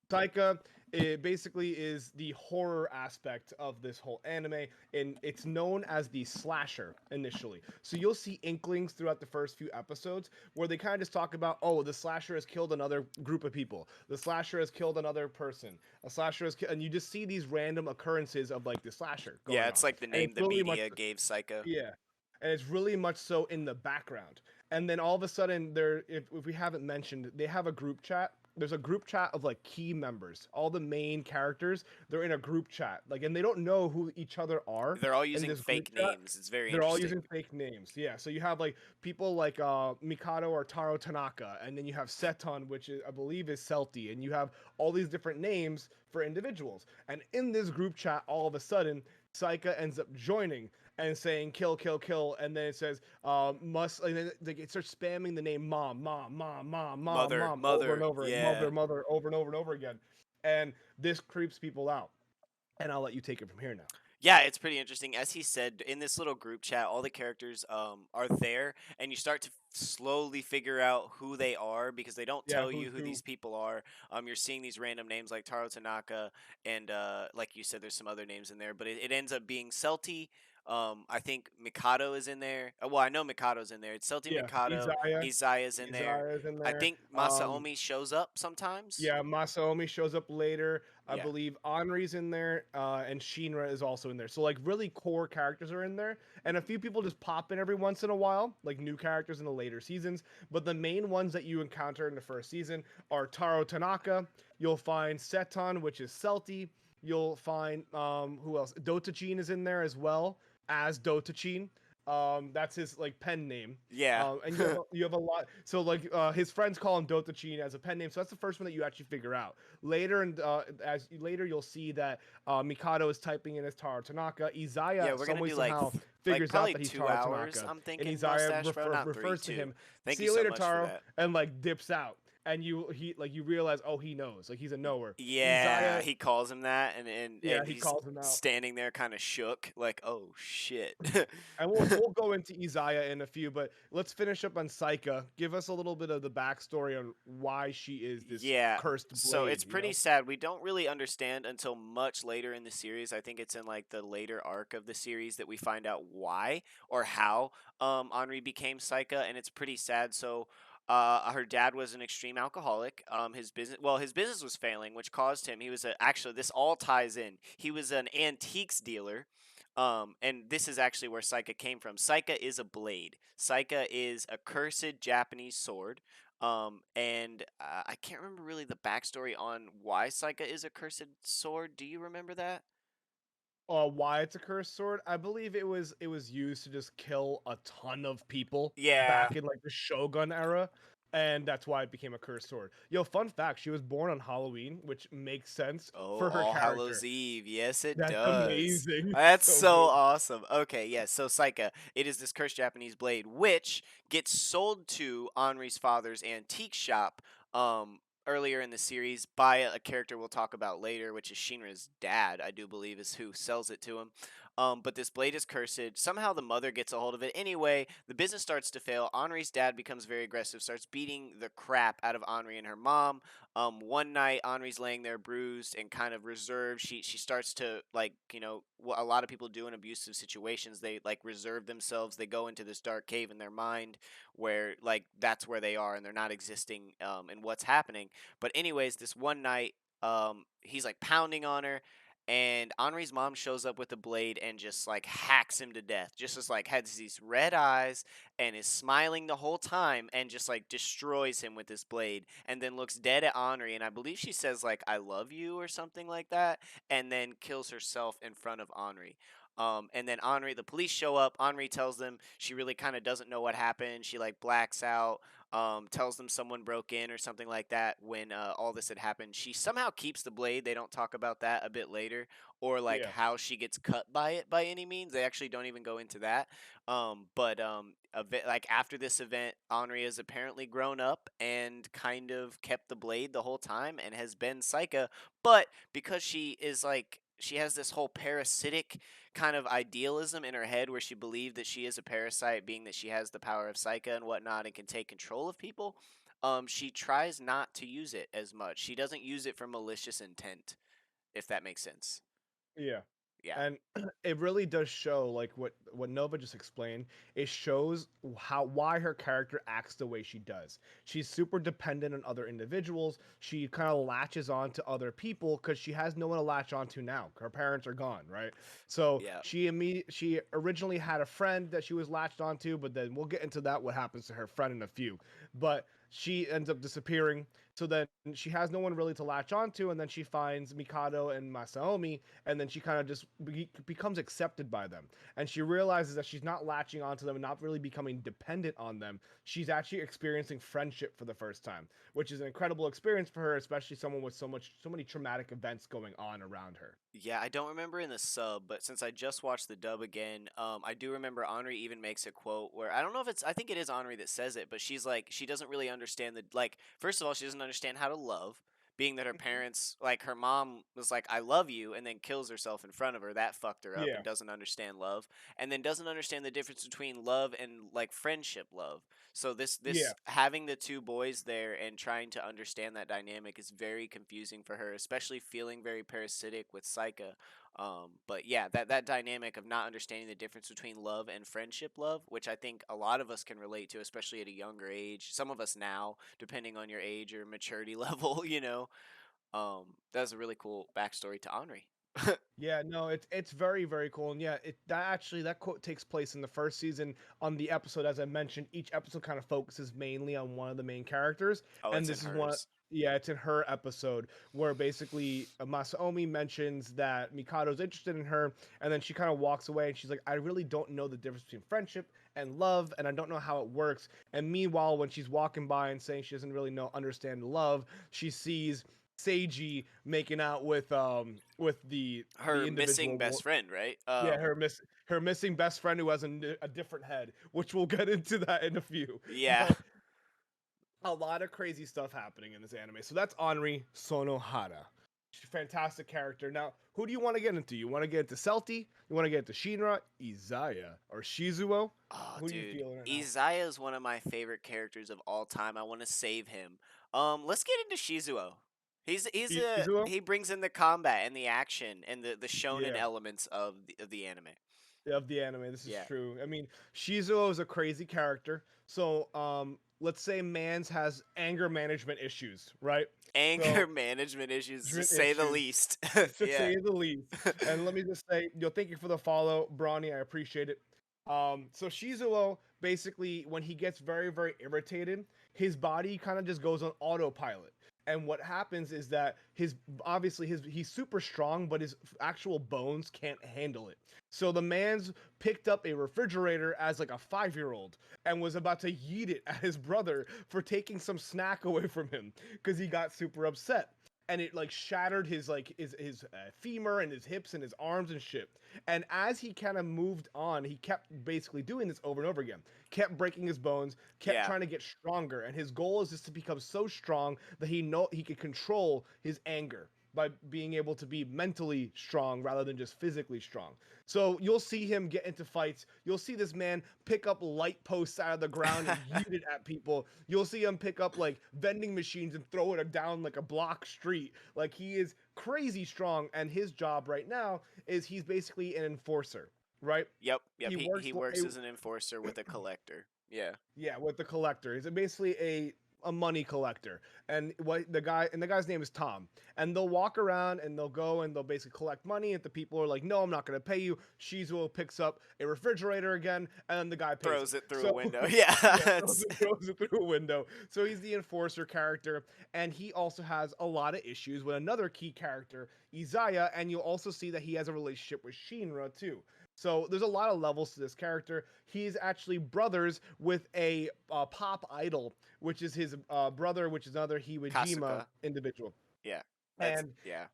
Taika, it basically is the horror aspect of this whole anime, and it's known as the slasher initially. So you'll see inklings throughout the first few episodes where they kind of just talk about, oh, the slasher has killed another group of people, the slasher has killed another person, a slasher has killed, and you just see these random occurrences of like the slasher Yeah, going it's on, like the and name it's the really much, media gave Psycho. yeah, and it's really much so in the background. And then all of a sudden, if we haven't mentioned, they have a group chat. There's a group chat of like key members, all the main characters. They're in a group chat, like, and they don't know who each other are They're all in using this group fake chat. names. It's very They're all interesting. using fake names. Yeah, so you have like people like Mikado or Taro Tanaka, and then you have Seton, which is, I believe is Celti, and you have all these different names for individuals. And in this group chat, all of a sudden, Saika ends up joining and saying kill, kill, kill, and then it says must, and then it starts spamming the name mom, mom, mom, mom, mom, Mother, mom over and mother, over, yeah. mother, mother, over and over and over again, and this creeps people out. And I'll let you take it from here now. Yeah, it's pretty interesting. As he said in this little group chat, all the characters are there, and you start to slowly figure out who they are because they don't Yeah, tell who's you who who? these people are. You're seeing these random names like Taro Tanaka, and like you said, there's some other names in there, but it ends up being Celti. I think Mikado is in there. Well, I know Mikado's in there. It's Celti, Yeah, Mikado, Izaya's in there. Izaya's in I there. think Masaomi shows up sometimes. Yeah, Masaomi shows up later. I Yeah. believe Henri's in there, and Shinra is also in there. So like really core characters are in there, and a few people just pop in every once in a while, like new characters in the later seasons. But the main ones that you encounter in the first season are Taro Tanaka. You'll find Seton, which is Celti. You'll find who else? Dotachin is in there as well as Dotachin. That's his like pen name. Yeah. And you have a lot. So like his friends call him Dotachin as a pen name. So that's the first one that you actually figure out. Later and later you'll see that Mikado is typing in as Taro Tanaka. Yeah, Izaya we're some gonna way do like somehow like figures out probably that he's 2 Taro hours. Tanaka, I'm and thinking Izaya mustache bro, not three, refers to two. him. Thank See you you so later, much for Taro, that. and like dips out. And you realize, oh, he knows, like he's a knower. Yeah, Izaya, he calls him that, and and yeah, and he he's calls him out. standing there kind of shook, like, oh shit. And we'll go into Izaya in a few, but let's finish up on Saika. Give us a little bit of the backstory on why she is this Yeah, cursed so blade. it's pretty sad. We don't really understand until much later in the series. I think it's in like the later arc of the series that we find out why or how Henri became Saika, and it's pretty sad. So her dad was an extreme alcoholic. His business was failing, which caused him. He was actually, this all ties in. He was an antiques dealer. And this is actually where Saika came from. Saika is a blade. Saika is a cursed Japanese sword. And I can't remember really the backstory on why Saika is a cursed sword. Do you remember that? Why it's a cursed sword? I believe it was used to just kill a ton of people Yeah. back in like the Shogun era, and that's why it became a cursed sword. Yo, fun fact: she was born on Halloween, which makes sense Oh, for her All Hallows character. Eve. Yes, it That's does. amazing. That's So so good. awesome. Okay, yes. So Saika, it is this cursed Japanese blade, which gets sold to Henri's father's antique shop earlier in the series by a character we'll talk about later, which is Shinra's dad, I do believe, is who sells it to him. But this blade is cursed. Somehow the mother gets a hold of it. Anyway, the business starts to fail. Henri's dad becomes very aggressive, starts beating the crap out of Henri and her mom. One night, Henri's laying there bruised and kind of reserved. She starts to, like, what a lot of people do in abusive situations. They like reserve themselves. They go into this dark cave in their mind where like that's where they are and they're not existing in what's happening. But anyways, this one night, he's like pounding on her. And Henri's mom shows up with a blade and just like hacks him to death. Just as like has these red eyes and is smiling the whole time and just like destroys him with this blade and then looks dead at Henri, and I believe she says like I love you or something like that, and then kills herself in front of Henri. And then Henri, the police show up. Henri tells them she really kind of doesn't know what happened. She like blacks out. Tells them someone broke in or something like that when all this had happened. She somehow keeps the blade. They don't talk about that a bit later, or like Yeah, how she gets cut by it by any means. They actually don't even go into that. Like after this event, Henri has apparently grown up and kind of kept the blade the whole time and has been Saika. But because she has this whole parasitic kind of idealism in her head where she believed that she is a parasite, being that she has the power of Saika and whatnot and can take control of people. She tries not to use it as much. She doesn't use it for malicious intent, if that makes sense. yeah. Yeah. And it really does show like what Nova just explained. It shows how why her character acts the way she does. She's super dependent on other individuals. She kind of latches on to other people because she has no one to latch onto now. Her parents are gone, right? So Yeah. she originally had a friend that she was latched onto, but then we'll get into that what happens to her friend in a few. But she ends up disappearing. So then she has no one really to latch onto, and then she finds Mikado and Masaomi, and then she kind of just becomes accepted by them, and she realizes that she's not latching onto them and not really becoming dependent on them. She's actually experiencing friendship for the first time, which is an incredible experience for her, especially someone with so many traumatic events going on around her. Yeah, I don't remember in the sub, but since I just watched the dub again, I do remember Henri even makes a quote where I don't know if it's I think it is Henri that says it, but she's like she doesn't really understand the like first of all, she doesn't understand how to love, being that her Mhm. parents like her mom was like I love you and then kills herself in front of her. That fucked her up Yeah, and doesn't understand love, and then doesn't understand the difference between love and like friendship love. So this yeah. having the two boys there and trying to understand that dynamic is very confusing for her, especially feeling very parasitic with Saika. But yeah, that dynamic of not understanding the difference between love and friendship love, which I think a lot of us can relate to, especially at a younger age. Some of us now, depending on your age or maturity level, you know. That's a really cool backstory to Henri. Yeah, no, it's very very cool, and yeah, that quote takes place in the first season on the episode. As I mentioned, each episode kind of focuses mainly on one of the main characters, Oh, and it's in this is one. hers. Yeah, it's in her episode where basically Masaomi mentions that Mikado's interested in her, and then she kind of walks away, and she's like, "I really don't know the difference between friendship and love, and I don't know how it works." And meanwhile, when she's walking by and saying she doesn't really know understand love, she sees Seiji making out with the Her missing individual. best friend, right? Yeah, her missing best friend who has a different head, which we'll get into that in a few. Yeah. But a lot of crazy stuff happening in this anime. So that's Henri Sonohara. She's a fantastic character. Now, who do you want to get into? You want to get into Celti? You want to get into Shinra, Izaya, or Shizuo? Oh, Who are you dude, feeling right now? Izaya is one of my favorite characters of all time. I want to save him. Let's get into Shizuo. Shizuo? He brings in the combat and the action and the shonen Yeah. elements of the anime. Of the anime. This is Yeah, true. I mean, Shizuo is a crazy character. So, let's say Mans has anger management issues, right? anger So, management issues to management say the issues, least. to Yeah, say the least. And let me just say, thank you for the follow, Brawny. I appreciate it. So Shizuo basically, when he gets very, very irritated, his body kind of just goes on autopilot. And what happens is that his obviously his he's super strong, but his actual bones can't handle it. So the man's picked up a refrigerator as like a 5-year-old and was about to yeet it at his brother for taking some snack away from him because he got super upset. And it like shattered his like his femur and his hips and his arms and shit. And as he kind of moved on, he kept basically doing this over and over again. Kept breaking his bones, kept yeah, trying to get stronger, and his goal is just to become so strong that he could control his anger by being able to be mentally strong rather than just physically strong. So you'll see him get into fights. You'll see this man pick up light posts out of the ground and yeet it at people. You'll see him pick up like vending machines and throw it down like a block street. Like he is crazy strong, and his job right now is he's basically an enforcer, right? yep, yep. He He works works as an enforcer with a collector. Yeah, yeah, with the collector. He's basically a money collector. And the guy's name is Tom. And they'll walk around and they'll go and they'll basically collect money. If the people are like, no, I'm not gonna pay you, Shizuo picks up a refrigerator again, and then the guy pays him. throws it through a So window. Yeah, yeah, it's throws it through a window. So he's the enforcer character, and he also has a lot of issues with another key character, Izaya, and you'll also see that he has a relationship with Shinra too. So there's a lot of levels to this character. He's actually brothers with a pop idol, which is his brother, which is another Hiwajima Kasuka. individual. Yeah, that's And yeah.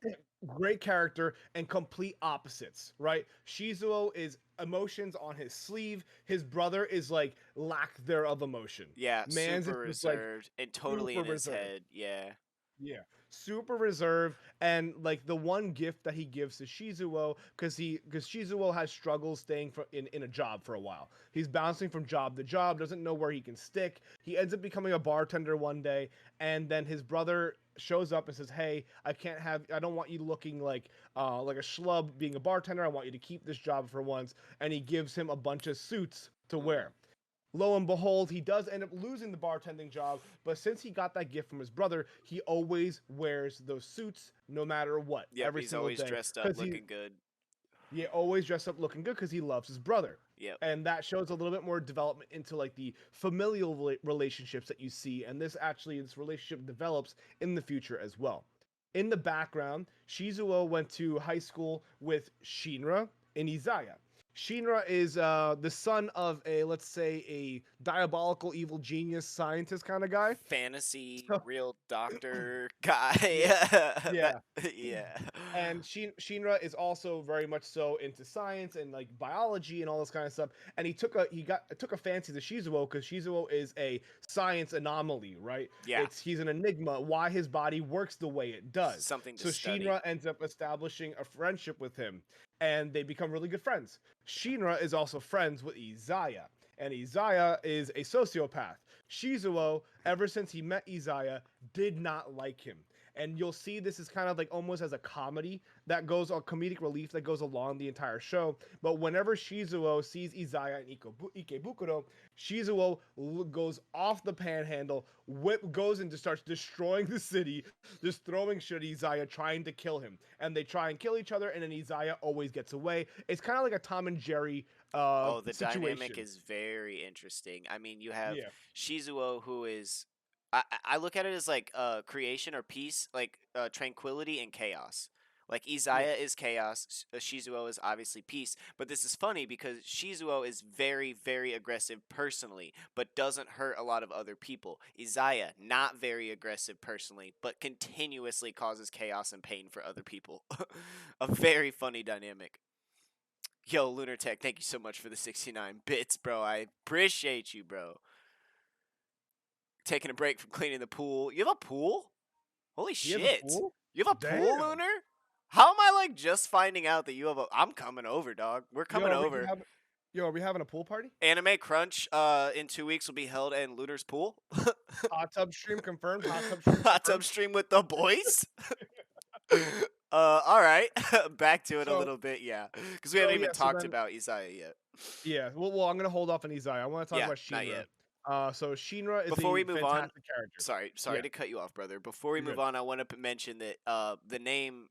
great character and complete opposites, right? Shizuo is emotions on his sleeve. His brother is like lack thereof emotion. Yeah, Man's is super just like reserved and totally super in his reserved. head. Yeah. Yeah, super reserved, and like the one gift that he gives to Shizuo, because Shizuo has struggles staying in a job for a while. He's bouncing from job to job, doesn't know where he can stick. He ends up becoming a bartender one day, and then his brother shows up and says, "Hey, I don't want you looking like a schlub being a bartender. I want you to keep this job for once." And he gives him a bunch of suits to Mm. wear. Lo and behold, he does end up losing the bartending job, but since he got that gift from his brother, he always wears those suits no matter what, Yep, every he's single always day. dressed up, Because looking good. he always dressed up looking good because he loves his brother. Yep. And that shows a little bit more development into like the familial relationships that you see. And this relationship develops in the future as well. In the background, Shizuo went to high school with Shinra and Izaya. Shinra is the son of let's say, a diabolical evil genius scientist kind of guy. Fantasy So, real doctor guy. yeah, That yeah. yeah. and Shinra is also very much so into science and like biology and all this kind of stuff. And took a fancy to Shizuo because Shizuo is a science anomaly, right? Yeah, He's an enigma why his body works the way it does. something to So study. Shinra ends up establishing a friendship with him, and they become really good friends. Shinra is also friends with Izaya, and Izaya is a sociopath. Shizuo, ever since he met Izaya, did not like him. And you'll see this is kind of like almost as a comedy that goes a comedic relief that goes along the entire show. But whenever Shizuo sees Izaya and Ikebukuro, Shizuo goes off the panhandle, goes and just starts destroying the city, just throwing shit at Izaya, trying to kill him. And they try and kill each other, and then Izaya always gets away. It's kind of like a Tom and Jerry Oh, the dynamic situation. is very interesting. I mean, you have Yeah. Shizuo, who is, I look at it as like creation or peace, like tranquility and chaos. Like Izaya Yes. is chaos, Shizuo is obviously peace. But this is funny because Shizuo is very, very aggressive personally, but doesn't hurt a lot of other people. Izaya, not very aggressive personally, but continuously causes chaos and pain for other people. A very funny dynamic. Yo, Lunar Tech, thank you so much for the 69 bits, bro. I appreciate you, bro. Taking a break from cleaning the pool. You have a pool? Holy He has a shit. pool? You have a pool, Damn. Lunar? How am I like just finding out that you have a I'm coming over, dog. We're Yo, coming over. are we having a pool party? Anime Crunch in 2 weeks will be held in Lunar's pool. Hot tub stream confirmed. Hot tub stream Hot tub confirmed. stream with the boys. All right. Back to it a So, little bit, yeah. Because we haven't even yeah. So talked then, about Isaiah yet. yeah. Well, I'm gonna hold off on Izai. I want to talk Yeah, about not Shinra. yet. So Shinra is Before a we move on, fantastic character. sorry Yeah, to cut you off, brother. Before we you're move good. on, I want to mention that the name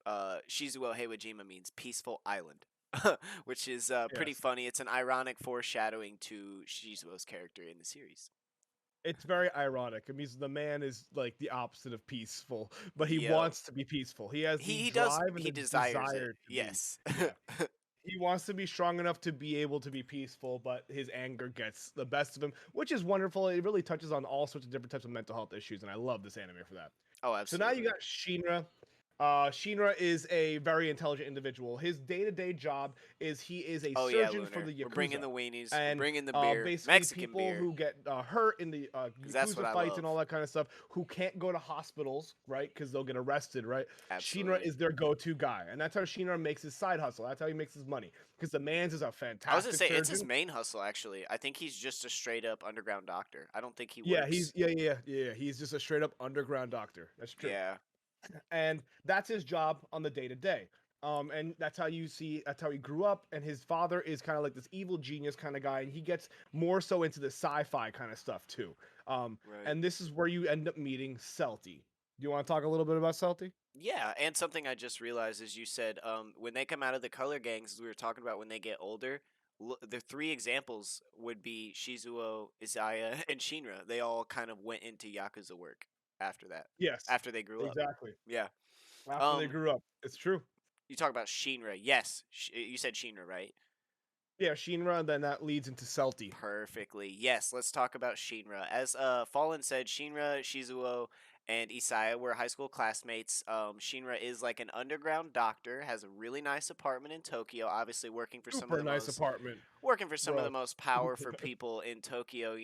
Shizuo Heiwajima means peaceful island, which is pretty Yes, funny. It's an ironic foreshadowing to Shizuo's character in the series. it's very ironic. It means the man is like the opposite of peaceful, but he Yep. wants to be peaceful. He has the He does drive and he the desires it. desire to be. Yes. Yeah. He wants to be strong enough to be able to be peaceful, but his anger gets the best of him, which is wonderful. It really touches on all sorts of different types of mental health issues, and I love this anime for that. Oh, So now you absolutely. got Shinra. Shinra is a very intelligent individual. His day-to-day job is he is a Oh yeah, surgeon for Lunar. the We're bringing Yakuza. the weenies. We're And bringing the beer. basically Mexican people beer. who get hurt in the Cuz that's what Yakuza I fights and love. all that kind of stuff, who can't go to hospitals, right? Because they'll get arrested, right? Shinra Absolutely. is their go-to guy. And that's how Shinra makes his side hustle. That's how he makes his money. Because the man's is a I was gonna fantastic say it's his surgeon. main hustle. Actually, I think he's just a straight up underground doctor. I don't think he Yeah, works. he's just a straight up underground doctor. That's true. Yeah, And that's his job on the day to day. And that's how he grew up. And his father is kind of like this evil genius kind of guy, and he gets more so into the sci-fi kind of stuff too. right. And this is where you end up meeting Celti. Do you want to talk a little bit about Celti? Yeah, and something I just realized is you said when they come out of the color gangs, as we were talking about when they get older, the three examples would be Shizuo, Izaya, and Shinra. They all kind of went into Yakuza work after that, Yes, after they grew up. exactly. Yeah. After they Um, grew up, it's true. you talk about Shinra. Yes, you said Shinra, right? Yeah, Shinra, and then that leads into Celti. Perfectly. Yes, let's talk about Shinra. As Fallen said, Shinra, Shizuo, and Isaya were high school classmates. Shinra is like an underground doctor, has a really nice apartment in Tokyo, obviously Super nice apartment, working for some of the bro. most powerful people in Tokyo,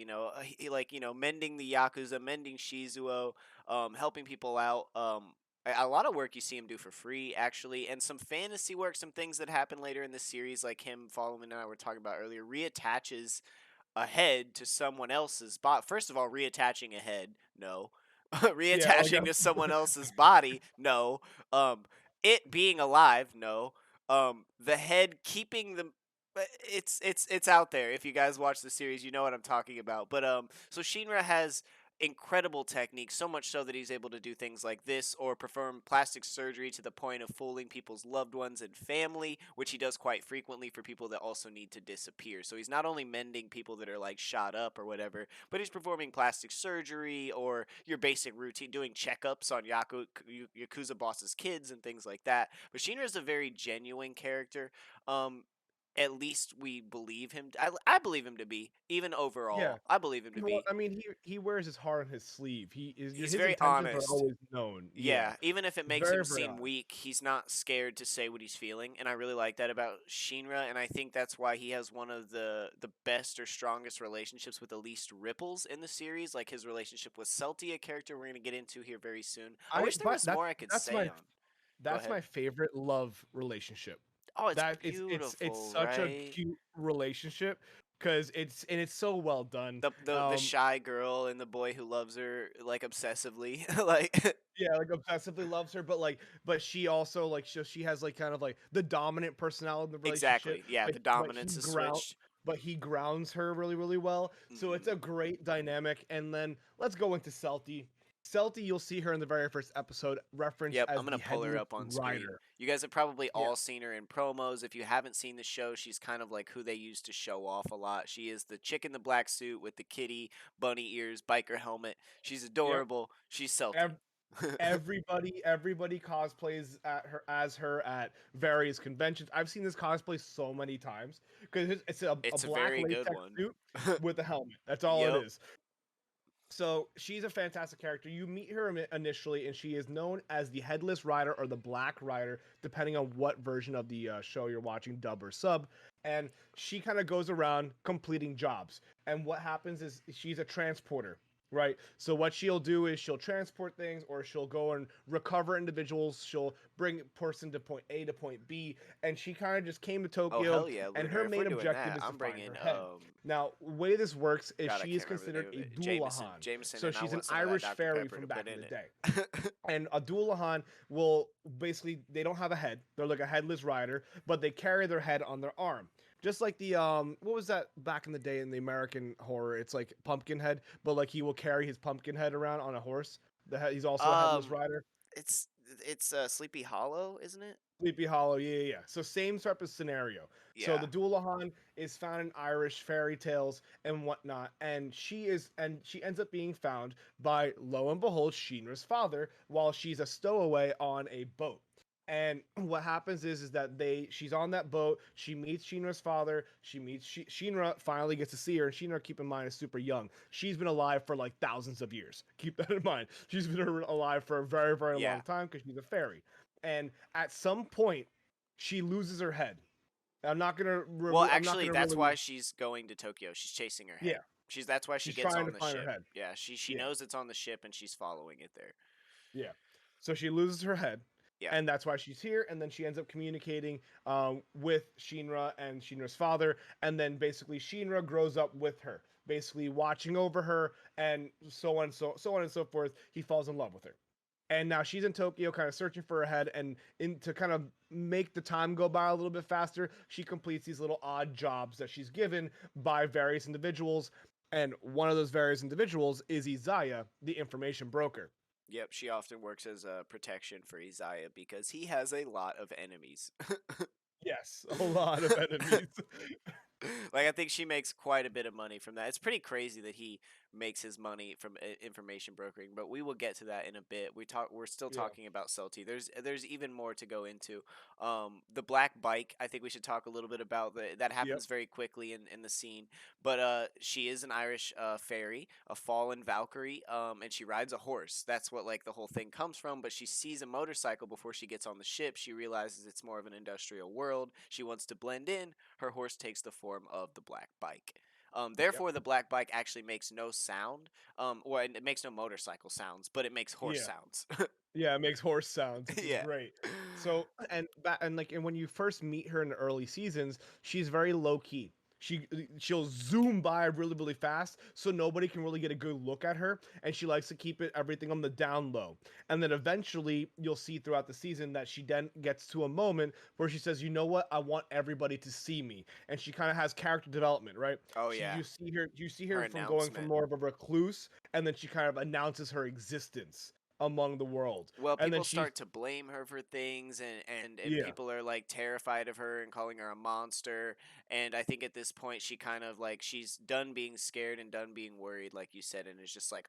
like, mending the Yakuza, mending Shizuo, helping people out. A lot of work you see him do for free, actually, and some fantasy work, some things that happen later in the series, like him, Following and I were talking about earlier, reattaches a head to someone else's body. First of all, reattaching a head, no. Yeah, like Reattaching to someone else's body, no. Um, it being alive, no. The head keeping the it's out there. If you guys watch the series, you know what I'm talking about. But so Shinra has incredible technique, so much so that he's able to do things like this or perform plastic surgery to the point of fooling people's loved ones and family, which he does quite frequently for people that also need to disappear. So he's not only mending people that are like shot up or whatever, but he's performing plastic surgery or your basic routine, doing checkups on Yakuza bosses' kids and things like that. But Shinra is a very genuine character. Um, at least we believe him. I believe him to be, even Yeah. overall. I believe him to Well, be. I mean, he wears his heart on his sleeve. He's His very intentions are honest. always known. Yeah, Yeah, even if it makes him very very seem honest. weak, he's not scared to say what he's feeling, and I really like that about Shinra, and I think that's why he has one of the best or strongest relationships with the least ripples in the series, like his relationship with Celti, a character we're going to get into here very soon. I wish there But was more I could that's say my on. Go that's ahead. my favorite love relationship. Oh, it's That it's beautiful, such a right? cute relationship because it's so well done. The shy girl and the boy who loves her like obsessively, like Yeah, like obsessively loves her, but she also like she has like kind of like the dominant personality in the relationship, exactly. Yeah, but the dominance is switched. he grounds her really really well. So it's Hmm. a great dynamic. And then let's go into Celti. Celti, you'll see her in the very first episode, referenced Yep, I'm as gonna the pull her Headless up on screen. Rider. You guys have probably Yeah, all seen her in promos. If you haven't seen the show, she's kind of like who they used to show off a lot. She is the chick in the black suit with the kitty, bunny ears, biker helmet. She's yep. adorable. She's salty. Everybody cosplays at her as her at various conventions. I've seen this cosplay so many times because it's a It's a black very good latex one. suit with a helmet. That's all it Yep. is. So she's a fantastic character. You meet her initially, and she is known as the Headless Rider or the Black Rider, depending on what version of the show you're watching, dub or sub. And she kind of goes around completing jobs. And what happens is she's a transporter, right? So what she'll do is she'll transport things, or she'll go and recover individuals. She'll bring a person to point A to point B. And she kind of just came to Oh Tokyo, hell yeah, and Lunar. her If we're main doing objective that, is to I'm find her bringing head. Now, the way this works is God, I she is can't remember the considered name of a it. Dullahan. Jameson, So and I she's an want some of that Irish Dr fairy Pepper to from put back in in the day. it. And a Dullahan will basically, they don't have a head. They're like a headless rider, but they carry their head on their arm. Just like the what was that back in the day in the American horror? It's like Pumpkinhead, but like he will carry his pumpkin head around on a horse. He's also a headless um, rider. it's Sleepy Hollow, isn't it? Sleepy Hollow, yeah. So same type of scenario. So Yeah. the Dullahan is found in Irish fairy tales and whatnot, and she ends up being found by, lo and behold, Shinra's father while she's a stowaway on a boat. And what happens is that she's on that boat. She meets Shinra's father. Shinra finally gets to see her. And Shinra, keep in mind, is super young. She's been alive for like thousands of years. Keep that in mind. She's been alive for a very very Yeah. long time because she's a fairy. And at some point, she loses her head. Well, I'm not actually, gonna that's really. why she's going to Tokyo. She's chasing her head. Yeah, That's why she she's gets trying to on the find her ship. head. Yeah, she Yeah, knows it's on the ship and she's following it there. yeah. So she loses her head, Yeah. and that's why she's here. And then she ends up communicating with Shinra and Shinra's father, and then basically Shinra grows up with her, basically watching over her, and so on and so forth. He falls in love with her. And now she's in Tokyo, kind of searching for her head, and to kind of make the time go by a little bit faster, she completes these little odd jobs that she's given by various individuals. And one of those various individuals is Isaiah, the information broker. Yep, she often works as a protection for Isaiah because he has a lot of enemies. Yes, a lot of enemies. Like I think she makes quite a bit of money from that. It's pretty crazy that he makes his money from information brokering, but we will get to that in a bit. We're still Yeah. talking about Celti. There's even more to go into. The black bike, I think we should talk a little bit about that Yep. happens very quickly in the scene. But she is an Irish fairy, a fallen Valkyrie, and she rides a horse. That's what like the whole thing comes from. But she sees a motorcycle before she gets on the ship. She realizes it's more of an industrial world. She wants to blend in. Her horse takes the form of the black bike. Yep. Therefore, the black bike actually makes no sound, or it makes no motorcycle sounds, but it makes horse Yeah. sounds. Yeah, it makes horse sounds, which is Yeah. great. So, and when you first meet her in the early seasons, she's very low key. She'll zoom by really really fast, so nobody can really get a good look at her, and she likes to keep everything on the down low. And then eventually, you'll see throughout the season that she then gets to a moment where she says, "You know what? I want everybody to see me," and she kind of has character development, right? Oh yeah. You see Her her from going from announcement. more of a recluse, and then she kind of announces her existence among the world. Well, And then people she start to blame her for things, and yeah. people are like terrified of her and calling her a monster. And I think at this point, she kind of like she's done being scared and done being worried, like you said, and it's just like,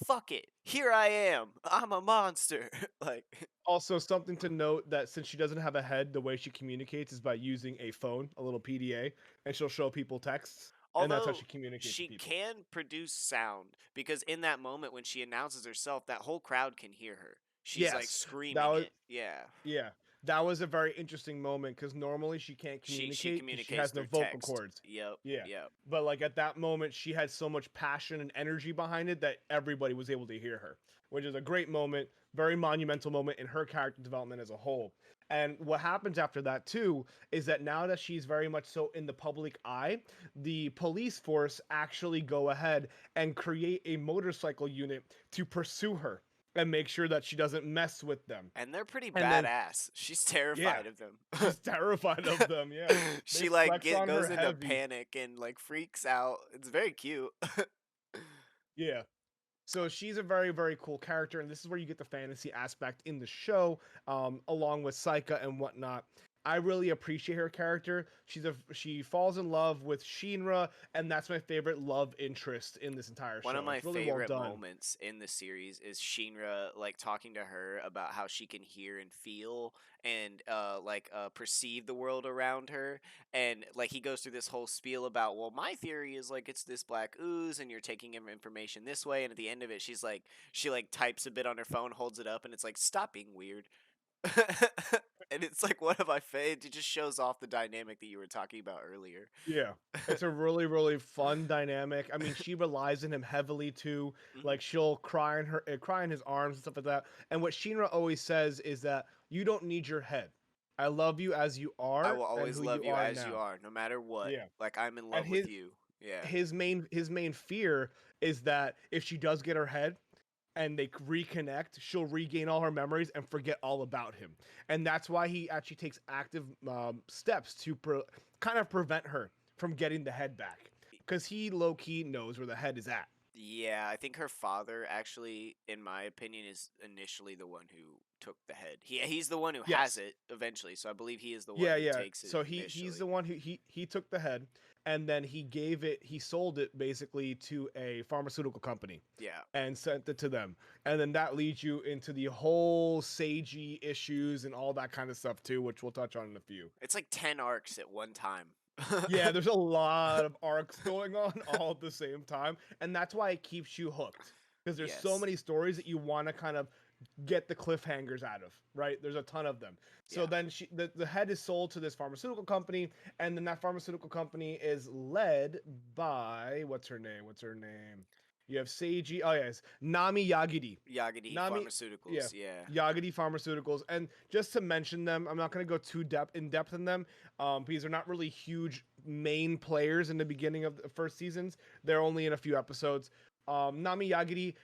fuck it, here I am, I'm a monster. Like, Also, something to note that since she doesn't have a head, the way she communicates is by using a phone, a little PDA, and she'll show people texts, and that's how although she communicates with she people. can produce sound, because in that moment when she announces herself, that whole crowd can hear her. She's like Yes, that screaming was it. Yeah. yeah, that was a very interesting moment because normally she can't She communicate because she communicates has no through vocal text. cords. Yep. Yeah, Yep. but like at that moment, she had so much passion and energy behind it that everybody was able to hear her, which is a great moment, very monumental moment in her character development as a whole. And what happens after that too is that now that she's very much so in the public eye, the police force actually go ahead and create a motorcycle unit to pursue her and make sure that she doesn't mess with them. And they're pretty And then badass. She's yeah, terrified of them. she's terrified of them. Yeah, they She like flex on her goes into heavy. panic and like freaks out. It's very cute. Yeah. So she's a very, very cool character, and this is where you get the fantasy aspect in the show, along with Saika and whatnot. I really appreciate her character. She falls in love with Shinra, and that's my favorite love interest in this entire One of show. my It's really well favorite done. moments in the series is Shinra like talking to her about how she can hear and feel and perceive the world around her, and like he goes through this whole spiel about, well, my theory is like it's this black ooze and you're taking information this way, and at the end of it she like types a bit on her phone, holds it up, and it's like, stop being weird. And it's like one of my favorite. It just shows off the dynamic that you were talking about earlier. Yeah. It's a really, really fun dynamic. I mean, she relies on him heavily too. Hmm. Like she'll cry in his arms and stuff like that. And what Shinra always says is that you don't need your head. I love you as you I are will and always who love you you are as you now. are, no matter what. Yeah. Like, I'm in And love with you. Yeah. his main fear is that if she does get her head and they reconnect, she'll regain all her memories and forget all about him. And that's why he actually takes active steps to kind of prevent her from getting the head back. Because he low key knows where the head is at. Yeah, I think her father actually, in my opinion, is initially the one who took the head. He's the one who has Yes. it eventually, so I believe he is the one Yeah, who yeah. takes it So he's the initially. one who he took the head and then he sold it basically to a pharmaceutical company Yeah. and sent it to them. And then that leads you into the whole Seiji issues and all that kind of stuff too, which we'll touch on in a few. It's like 10 arcs at one time. Yeah, there's a lot of arcs going on all at the same time, and that's why it keeps you hooked. Because there's so Yes. many stories that you want to kind of get the cliffhangers out of, right? There's a ton of them. So Yeah. then the head is sold to this pharmaceutical company, and then that pharmaceutical company is led by what's her name? What's her name? You have Seiji. Oh yes, Nami Yagiri. Yagadi Nami, yeah, Pharmaceuticals, yeah. Yagiri Pharmaceuticals. And just to mention them, I'm not going to go too in depth in them, because they're not really huge main players in the beginning of the first seasons. They're only in a few episodes. Nami Yagiri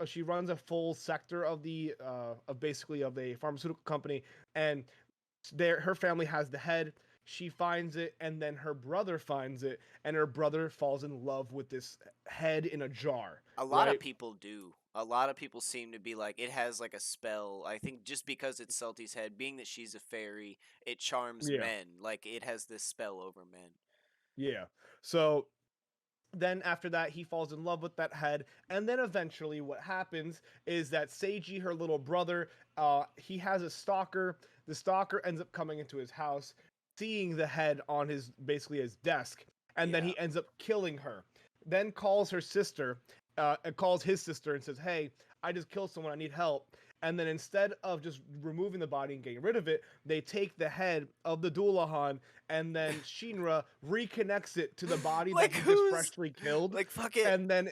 she runs a full sector of the of basically of a pharmaceutical company, and her family has the head. She finds it, and then her brother finds it, and her brother falls in love with this head in a jar, A lot of right? people do. A lot of people seem to be like, it has like a spell. I think just because it's Celti's head, being that she's a fairy, it charms Yeah, men. Like, it has this spell over men. yeah. So then after that he falls in love with that head, and then eventually what happens is that Seiji, her little brother, he has a stalker. The stalker ends up coming into his house, seeing the head on his basically his desk, and then Yeah. he ends up killing her, then calls her sister, and calls his sister and says, hey, I just killed someone, I need help. And then instead of just removing the body and getting rid of it, they take the head of the Doulahan, and then Shinra reconnects it to the body that Like, he just who's. freshly killed. Like, fuck it. And then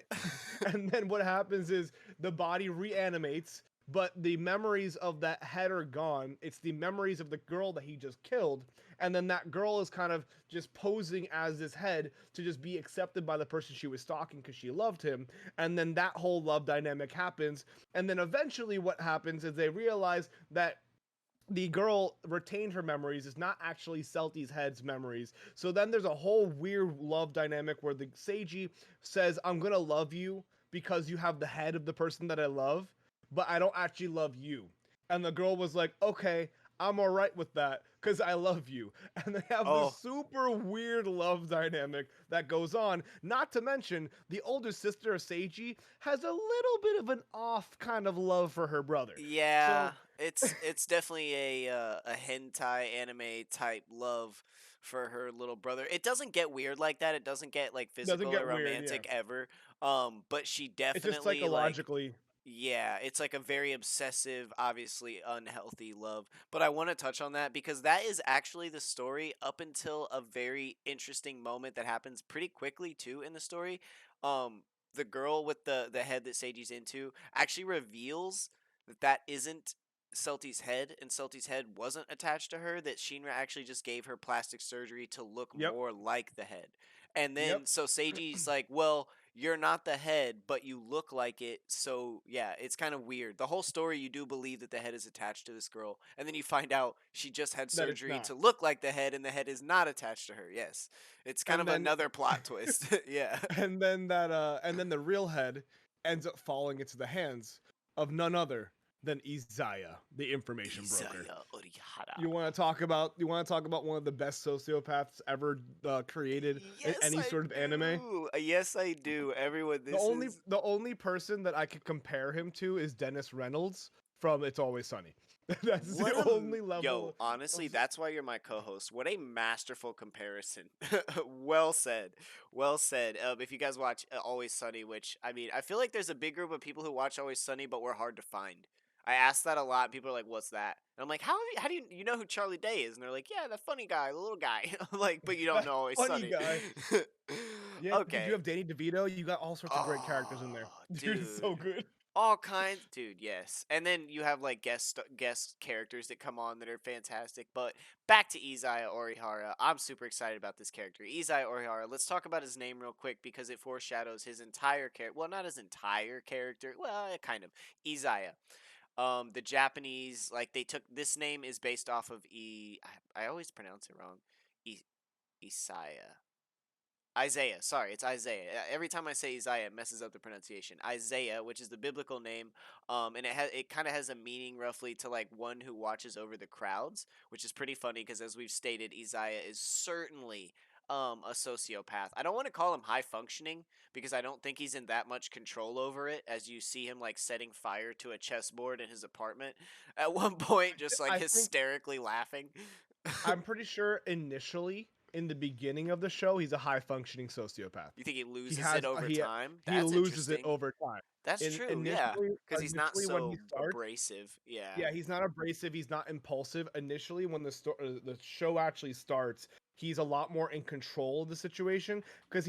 and then what happens is the body reanimates, but the memories of that head are gone. It's the memories of the girl that he just killed, and then that girl is kind of just posing as this head to just be accepted by the person she was stalking because she loved him. And then that whole love dynamic happens, and then eventually what happens is they realize that the girl retained her memories is not actually Celti's head's memories. So then there's a whole weird love dynamic where the Seiji says, I'm gonna love you because you have the head of the person that I love. but I don't actually love you. And the girl was like, okay, I'm all right with that because I love you. And they have this Oh, super weird love dynamic that goes on. Not to mention, the older sister of Seiji has a little bit of an off kind of love for her brother. yeah, So it's definitely a hentai anime type love for her little brother. It doesn't get weird like that. It doesn't get like doesn't physical or get weird, yeah. romantic ever. But she It's just definitely like psychologically yeah, it's like a very obsessive, obviously unhealthy love. But I want to touch on that because that is actually the story up until a very interesting moment that happens pretty quickly too in the story. Um, the girl with the head that Seiji's into actually reveals that that isn't Celti's head, and Celti's head wasn't attached to her. That Shinra actually just gave her plastic surgery to look Yep. more like the head. And Yep. then so Seiji's like, well, you're not the head, but you look like it. So yeah, it's kind of weird. The whole story, you do believe that the head is attached to this girl, and then you find out she just had That it's surgery not. to look like the head, and the head is not attached to her. Yes, it's kind And of then another plot twist. Yeah. and then the real head ends up falling into the hands of none other than Isaiah, the information broker. Isaya Orihara. You want to talk about one of the best sociopaths ever created in Yes, any I sort of anime? do. Yes, I do. Everyone, The this only is the only person that I could compare him to is Dennis Reynolds from It's Always Sunny. That's what the a only level yo. Honestly, of that's why you're my co-host. What a masterful comparison. Well said. Well said. If you guys watch Always Sunny, which I mean, I feel like there's a big group of people who watch Always Sunny, but we're hard to find. I ask that a lot. People are like, "What's that?" And I'm like, how do you know who Charlie Day is?" And they're like, "Yeah, the funny guy, the little guy." I'm like, but you don't know Always funny Sunny. guy. Yeah, did you Okay. have Danny DeVito? You got all sorts of great characters in there. Oh, Dude, it's so dude. good. All kinds, dude. Yes, and then you have like guest characters that come on that are fantastic. But back to Izaya Orihara, I'm super excited about this character, Izaya Orihara. Let's talk about his name real quick because it foreshadows his entire character. Well, not his entire character. Well, kind of. Izaya. The Japanese like they took this name is based off of I always pronounce it wrong. Isaiah. Isaiah, sorry, it's Isaiah. Every time I say Isaiah, it messes up the pronunciation. Isaiah, which is the biblical name, and it kind of has a meaning roughly to like one who watches over the crowds, which is pretty funny because as we've stated, Isaiah is certainly a sociopath. I don't want to call him high functioning because I don't think he's in that much control over it. As you see him like setting fire to a chessboard in his apartment at one point, just like I think hysterically laughing. I'm pretty sure initially in the beginning of the show he's a high functioning sociopath. You think he He loses it has over time? he That's loses it interesting. over time. That's In true, yeah. initially Because he's not initially when he so starts, abrasive. Yeah. yeah, he's not abrasive, he's not impulsive. Initially when the show actually starts, he's a lot more in control of the situation because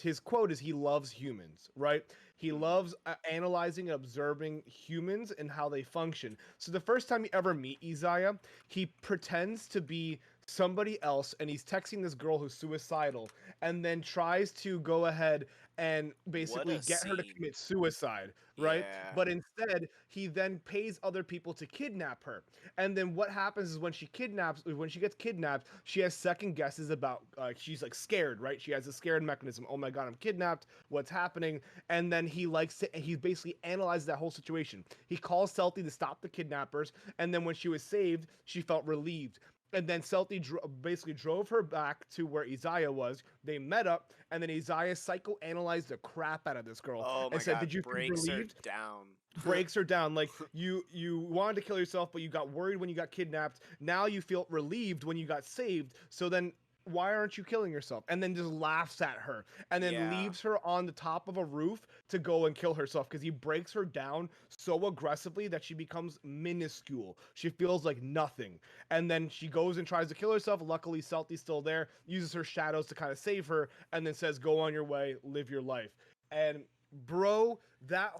his quote is he loves humans, right? He Hmm. loves analyzing and observing humans and how they function. So the first time you ever meet Isaiah, he pretends to be somebody else and he's texting this girl who's suicidal and then tries to go ahead and What basically a get her to scene. commit suicide, right? Yeah. But instead, he then pays other people to kidnap her. And then what happens is when she gets kidnapped, she has second guesses about she's like scared, right? She has a scared mechanism. Oh my god, I'm kidnapped. What's happening? And then he basically analyzes that whole situation. He calls Celti to stop the kidnappers, and then when she was saved, she felt relieved. And then Celti basically drove her back to where Isaiah was. They met up, and then Isaiah psychoanalyzed the crap out of this girl Oh and my said, god, "Did you feel breaks her relieved?" down. Breaks her down. Like you wanted to kill yourself, but you got worried when you got kidnapped. Now you feel relieved when you got saved. So then why aren't you killing yourself? And then just laughs at her and then Yeah. leaves her on the top of a roof to go and kill herself because he breaks her down so aggressively that she becomes minuscule. She feels like nothing. And then she goes and tries to kill herself. Luckily, Celti's still there, uses her shadows to kind of save her, and then says, "Go on your way, live your life." And bro,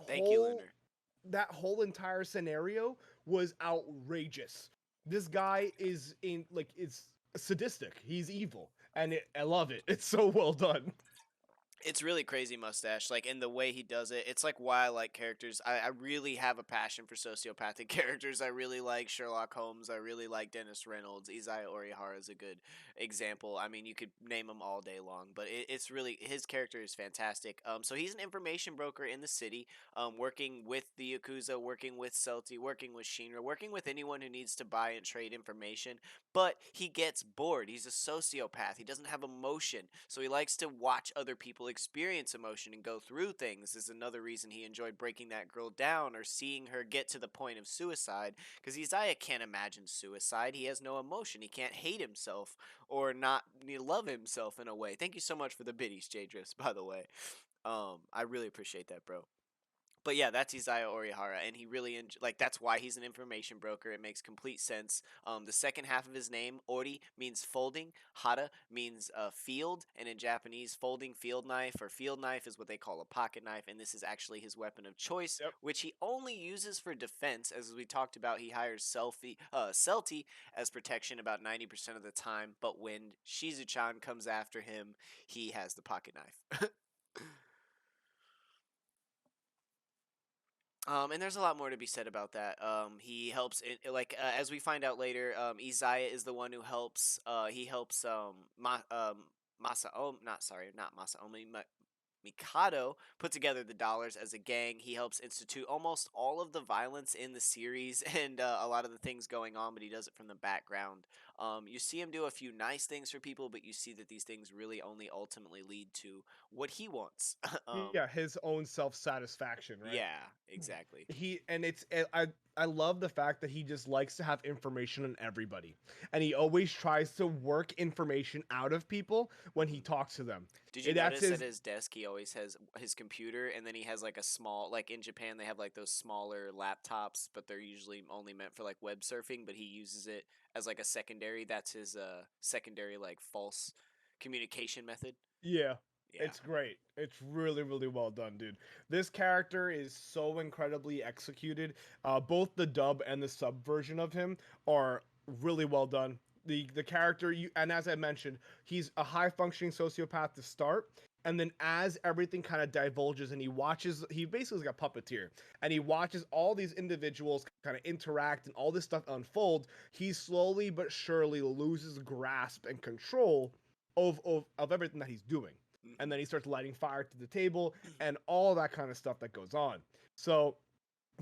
Thank you, Lunar. that whole entire scenario was outrageous. This guy is in like it's sadistic. He's evil, and I love it. It's so well done. It's really crazy mustache, like, and the way he does it, it's like why I like characters. I really have a passion for sociopathic characters. I really like Sherlock Holmes. I really like Dennis Reynolds. Isaiah Orihara is a good example. I mean, you could name him all day long, but it's really his character is fantastic. So he's an information broker in the city, working with the Yakuza, working with Celti, working with Shinra, working with anyone who needs to buy and trade information, but he gets bored. He's a sociopath. He doesn't have emotion, so he likes to watch other people experience emotion and go through things. Is another reason he enjoyed breaking that girl down or seeing her get to the point of suicide, because Isaiah can't imagine suicide. He has no emotion. He can't hate himself or not love himself in a way. Thank you so much for the biddies, J Drifts, by the way. I really appreciate that, bro. But yeah, that's Isaiah Orihara, and he really like that's why he's an information broker. It makes complete sense. The second half of his name, Ori, means folding. Hara means field, and in Japanese, folding field knife or field knife is what they call a pocket knife, and this is actually his weapon of choice, Yep. which he only uses for defense. As we talked about, he hires Celti as protection about 90% of the time, but when Shizu-chan comes after him, he has the pocket knife. And there's a lot more to be said about that. He helps, like as we find out later. Isaiah is the one who helps. He helps Masao, not sorry, not Masaomi, Mikado put together the dollars as a gang. He helps institute almost all of the violence in the series and a lot of the things going on, but he does it from the background. You see him do a few nice things for people, but you see that these things really only ultimately lead to what he wants. Yeah, his own self-satisfaction, right? Yeah, exactly. He and it's I love the fact that he just likes to have information on everybody, and he always tries to work information out of people when he Mhm. talks to them. Did you That's notice at his. his desk he always has his computer, and then he has like a small, like in Japan they have like those smaller laptops, but they're usually only meant for like web surfing, but he uses it as like a secondary. That's his secondary like false communication method. Yeah, Yeah. it's great. It's really, really well done, dude. This character is so incredibly executed. Both the dub and the sub version of him are really well done. The character you and as I mentioned, he's a high functioning sociopath to start. And then as everything kind of divulges and he basically is like a puppeteer and he watches all these individuals kind of interact and all this stuff unfold, he slowly but surely loses grasp and control of everything that he's doing. And Hmm. then he starts lighting fire to the table and all that kind of stuff that goes on. So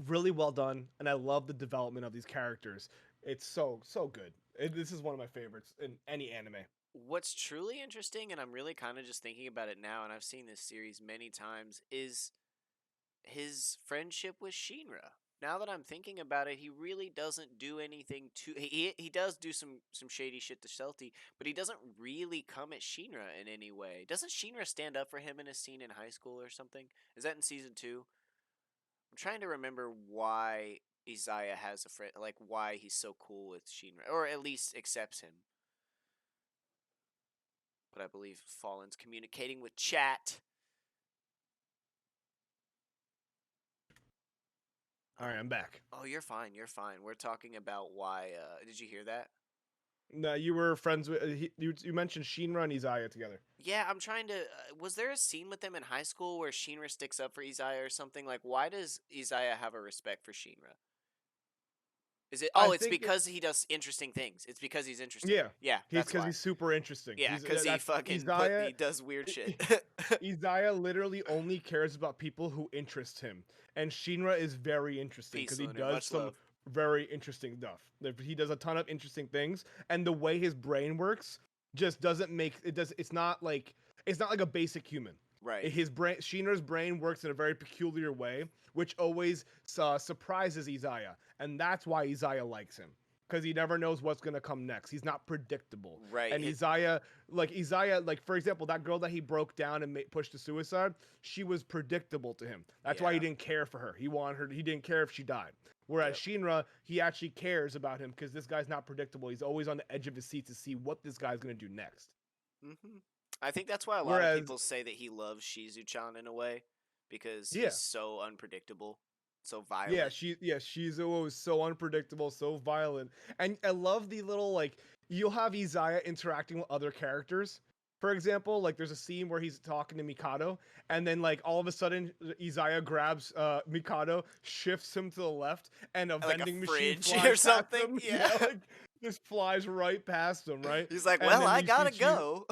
really well done, and I love the development of these characters. It's so good. This is one of my favorites in any anime. What's truly interesting, and I'm really kind of just thinking about it now, and I've seen this series many times, is his friendship with Shinra. Now that I'm thinking about it, he really doesn't do anything to. He does do some shady shit to Shelty, but he doesn't really come at Shinra in any way. Doesn't Shinra stand up for him in a scene in high school or something? Is that in season two? I'm trying to remember why Isaiah has a friend, like why he's so cool with Shinra, or at least accepts him. But I believe Fallen's communicating with chat. All right, Oh, I'm back. oh, you're fine. You're fine. We're talking about why. Did you hear that? Now you were friends with you mentioned Shinra and Izaya together. Yeah, I'm trying to. Was there a scene with them in high school where Shinra sticks up for Isaiah or something? Like, why does Isaiah have a respect for Shinra? Is it? I Oh, it's think it, because he does interesting things. It's because he's interesting. yeah, Yeah, he's that's because why. he's super interesting. Yeah, He's because he that's fucking Izaya. he does weird shit. Izaya literally only cares about people who interest him, and Shinra is very interesting because Peace, he Lunar. does Much some love. very interesting stuff. He does a ton of interesting things, and the way his brain works just doesn't make it does. It's not like a basic human. Right. His brain, Shinra's brain works in a very peculiar way, which always surprises Izaya, and that's why Izaya likes him because he never knows what's gonna come next. He's not predictable, Right. and Isaiah, like for example, that girl that he broke down and pushed to suicide, she was predictable to him. That's why he Yeah. didn't care for her. He wanted her. He didn't care if she died. Whereas Yep. Shinra, he actually cares about him because this guy's not predictable. He's always on the edge of his seat to see what this guy's gonna do next. Hmm. I think that's why a lot of Whereas, people say that he loves Shizu-chan in a way, because he's yeah, so unpredictable, so yeah, violent. Shizuo is so unpredictable, so violent, and I love the little like you'll have Izaya interacting with other characters, For example, like there's a scene where he's talking to Mikado, and then like all of a sudden Izaya grabs Mikado, shifts him to the left, and a Like a vending machine fridge or flies past something. him. Yeah. Yeah, like just flies right past him, right? He's like, And well, then I you see gotta go.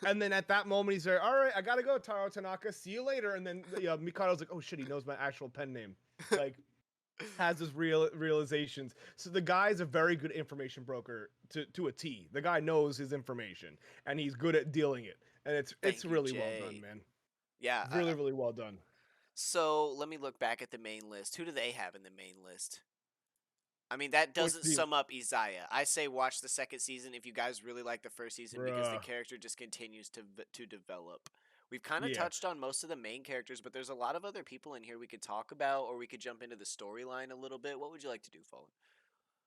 and then at that moment he's like, "All right, I gotta go, Taro Tanaka. See you later." And then Mikado's like, "Oh shit, he knows my actual pen name." Like has his realizations. So the guy's a very good information broker to a T. The guy knows his information and he's good at dealing it. And it's Thank you, really well done, Jay. man. Yeah. Really well done. So let me look back at the main list. Who do they have in the main list? I mean, that What doesn't do you, sum up Izaya. I say watch the second season if you guys really like the first season because the bruh? character just continues to develop. We've kind of Yeah. touched on most of the main characters, but there's a lot of other people in here we could talk about, or we could jump into the storyline a little bit. What would you like to do, Fallen?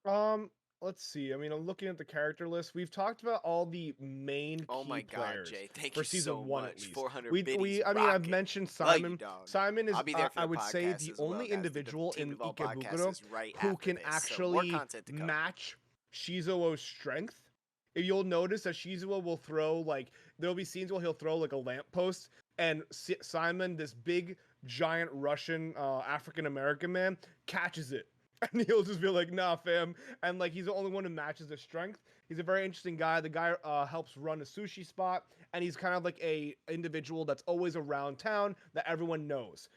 Um, let's see. I mean, I'm looking at the character list. We've talked about all the main Oh key my God, players Jay! Thank for you season so 1 at much. least. 400 biddies I mean, I've rocking. mentioned Love you, Simon. dog. Simon is I'll be there for I the would say podcast the as well, only guys. The individual Team in Devolve podcast Ikebukuro is right who after can this, so more actually content to come. match Shizuo's strength. If you'll notice that Shizuo will throw like there'll be scenes where he'll throw like a lamppost and Simon, this big giant Russian African American man, catches it. And he'll just be like, nah, fam. And like he's the only one who matches his strength. He's a very interesting guy. The guy helps run a sushi spot, and he's kind of like a individual that's always around town that everyone knows.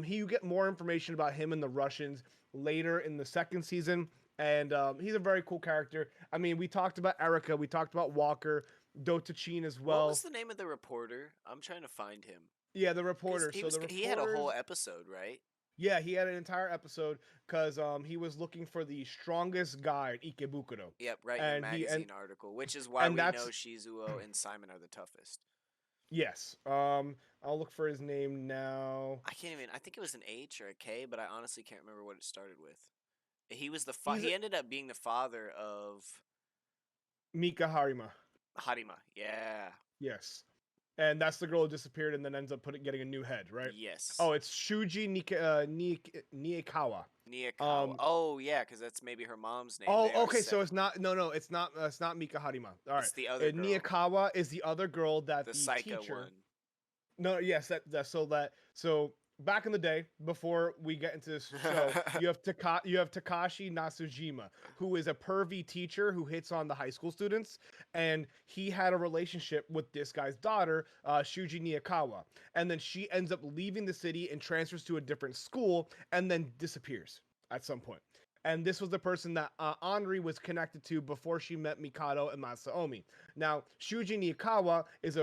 You get more information about him and the Russians later in the second season, and he's a very cool character. I mean, we talked about Erica, we talked about Walker, Dotachin as What was well. the name of the reporter? I'm trying to find him. Yeah, the Because reporter. So the he had a whole reporters. episode, right? Yeah, he had an entire episode because he was looking for the strongest guy at Ikebukuro, Yep, writing a and he magazine article, which is why and we know that's Shizuo and Simon are the toughest. yes. I'll look for his name now. I can't even. I think it was an H or a K, but I honestly can't remember what it started with. He was the He's he ended up being the father of Mika Harima. Harima. Yeah. Yes, and that's the girl who disappeared and then ends up getting a new head, right? Yes. Oh, it's Shuji Niekawa. Niyakawa. Oh yeah, because that's maybe her mom's name. Oh, They are okay. So set. it's not. No, it's not. It's not Mika Harima. All right. It's the other girl, Niyakawa is the other girl that the the Psycho teacher. one. No, yes, so back in the day, before we get into this show, you have Takashi Nasujima, who is a pervy teacher who hits on the high school students, and he had a relationship with this guy's daughter, Shuji Niyakawa, and then she ends up leaving the city and transfers to a different school, and then disappears at some point. And this was the person that Henri was connected to before she met Mikado and Masaomi. Now, Shuji Niyakawa is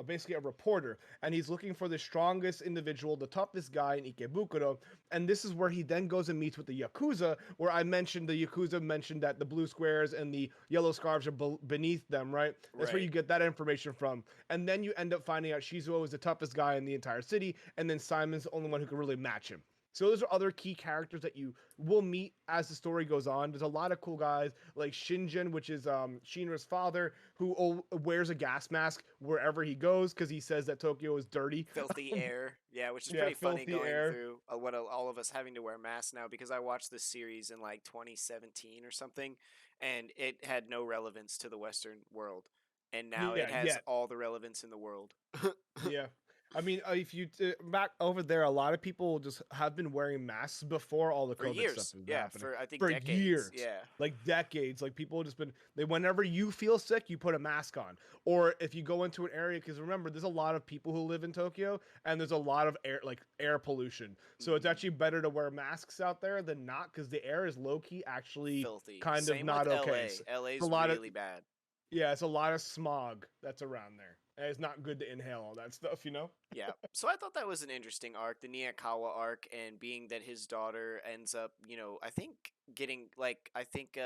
basically a reporter, and he's looking for the strongest individual, the toughest guy in Ikebukuro. And this is where he then goes and meets with the Yakuza, where I mentioned the Yakuza mentioned that the blue squares and the yellow scarves are beneath them, right? That's where you get that information from. And then you end up finding out Shizuo is the toughest guy in the entire city, and then Simon's the only one who can really match him. So those are other key characters that you will meet as the story goes on. There's a lot of cool guys like Shinjin, which is Shinra's father, who wears a gas mask wherever he goes because he says that Tokyo is dirty. Filthy air, yeah, which is Yeah, pretty funny filthy going air. through all of us having to wear masks now because I watched this series in like 2017 or something, and it had no relevance to the Western world, and now it Yeah, has yeah, all the relevance in the world. yeah. I mean, if you back over there, a lot of people just have been wearing masks before all the For COVID stuff years, is yeah, happening. for I think For decades, years, yeah. like decades, like people have just been. Whenever you feel sick, you put a mask on. Or if you go into an area, because remember, there's a lot of people who live in Tokyo, and there's a lot of air pollution. So it's Mhm. actually better to wear masks out there than not, because the air is low key actually Filthy. kind of Same not with okay. LA. So it's LA's a lot of really bad. yeah, it's a lot of smog that's around there, and it's not good to inhale all that stuff, you know. Yeah. So I thought that was an interesting arc, the Niyakawa arc, and being that his daughter ends up, I think I think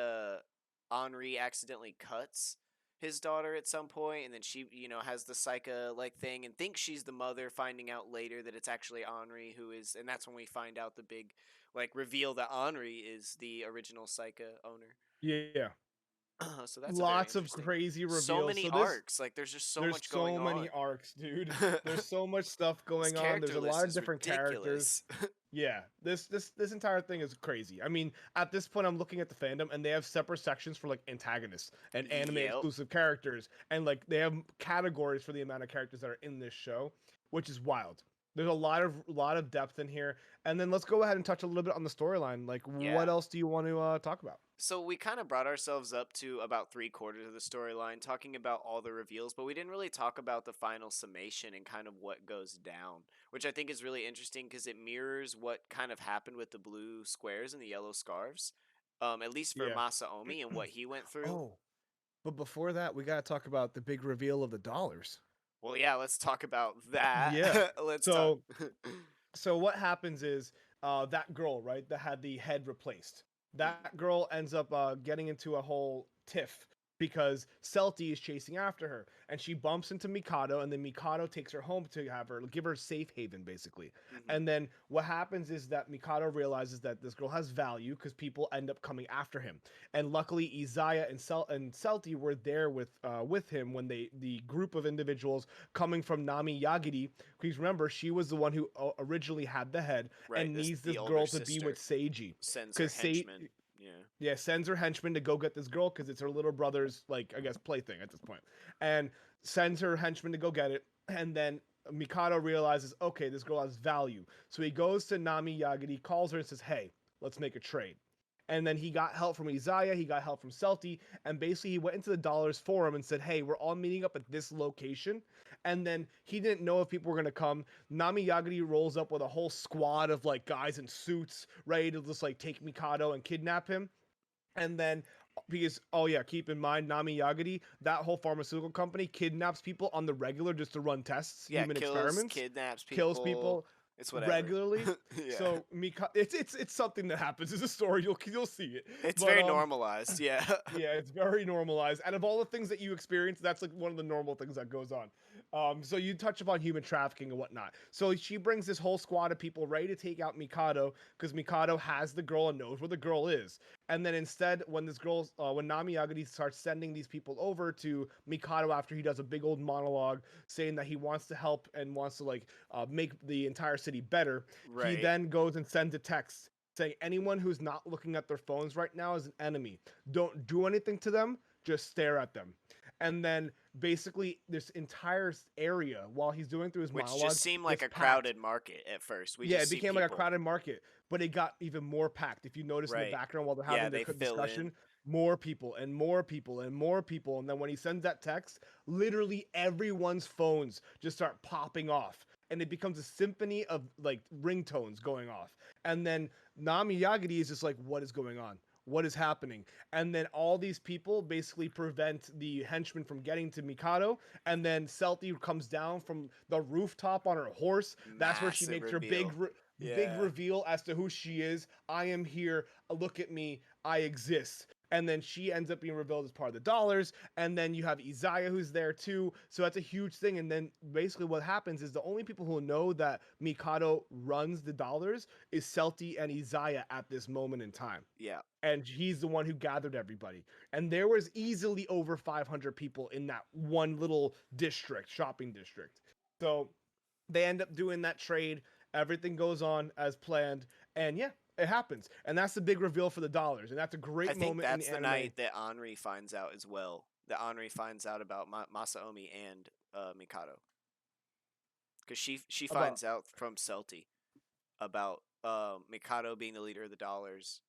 Henri accidentally cuts his daughter at some point, and then she, has the psycha like thing and thinks she's the mother, finding out later that it's actually Henri who is, and that's when we find out the big like reveal that Henri is the original psycha owner. Yeah. So that's a very Lots of interesting. crazy So reveals. many So this arcs. Like there's just so there's much going so on. many arcs, dude. There's so much stuff This going on. There's character a lot list of is different characters. ridiculous. Yeah, this entire thing is crazy. I mean, at this point, I'm looking at the fandom, and they have separate sections for like antagonists and anime Yep. exclusive characters, and like they have categories for the amount of characters that are in this show, which is wild. There's a lot of depth in here, and then let's go ahead and touch a little bit on the storyline. Like, what Yeah. else do you want to talk about? So we kind of brought ourselves up to about 3/4 of the storyline, talking about all the reveals, but we didn't really talk about the final summation and kind of what goes down, which I think is really interesting because it mirrors what kind of happened with the blue squares and the yellow scarves, at least for Yeah. Masaomi and what he went through. Oh, but before that, we gotta talk about the big reveal of the dollars. Well, yeah, let's talk about that. Yeah. Let's talk. So so what happens is that girl, right, that had the head replaced. That girl ends up getting into a whole tiff because Celti is chasing after her, and she bumps into Mikado, and then Mikado takes her home to have her give her safe haven, basically. Mhm. And then what happens is that Mikado realizes that this girl has value because people end up coming after him. And luckily, Izaya and Celti were there with him when the group of individuals coming from Nami Yagiri. Because remember, she was the one who originally had the head Right, and this needs the this older girl to be sister with Seiji. sends her Because henchman. Yeah. yeah, sends her henchman to go get this girl because it's her little brother's, like, I guess, plaything at this point. And sends her henchman to go get it. And then Mikado realizes, okay, this girl has value. So he goes to Nami Yagiri, calls her and says, hey, let's make a trade. And then he got help from Izaya, he got help from Celti, and basically he went into the Dollars forum and said, hey, we're all meeting up at this location. And then he didn't know if people were going to come. Nami Yagiri rolls up with a whole squad of like guys in suits ready to just like take Mikado and kidnap him. And then because oh yeah, keep in mind Nami Yagiri, that whole pharmaceutical company kidnaps people on the regular just to run tests, Yeah, human kills, experiments, kidnaps kills people. people It's whatever. regularly. Yeah. So it's something that happens. It's a story. You'll see it. It's But very normalized. Yeah. yeah, it's very normalized. Out of all the things that you experience, that's like one of the normal things that goes on. So you touch upon human trafficking and whatnot. So she brings this whole squad of people ready to take out Mikado because Mikado has the girl and knows where the girl is. And then instead, when Nami Yagiri starts sending these people over to Mikado after he does a big old monologue saying that he wants to help and wants to like make the entire city better, he Right. then goes and sends a text saying anyone who's not looking at their phones right now is an enemy. Don't do anything to them, just stare at them. And then basically this entire area while he's doing through his Which monologue just seemed like gets a packed. crowded market at first. We Yeah, just it see became like a people. crowded market, but it got even more packed. If you notice in the Right. background while they're Yeah, having their they fill in. discussion, more people and more people and more people. And then when he sends that text, literally everyone's phones just start popping off. And it becomes a symphony of like ringtones going off. And then Nami Yagiri is just like, what is going on? What is happening? And then all these people basically prevent the henchmen from getting to Mikado. And then Celti comes down from the rooftop on her horse. That's where she Massive makes her reveal. big Yeah. reveal as to who she is. I am here. Look at me. I exist. And then she ends up being revealed as part of the dollars. And then you have Izaya who's there too. So that's a huge thing. And then basically what happens is the only people who know that Mikado runs the dollars is Celti and Izaya at this moment in time. Yeah. And he's the one who gathered everybody. And there was easily over 500 people in that one little district, shopping district. So they end up doing that trade. Everything goes on as planned, and yeah, it happens. And that's the big reveal for the dollars, and that's a I great think moment in that's the the anime. night that Henri finds out as well. That Henri finds out about Masaomi and Mikado. Because she About finds out from Celti about Mikado being the leader of the dollars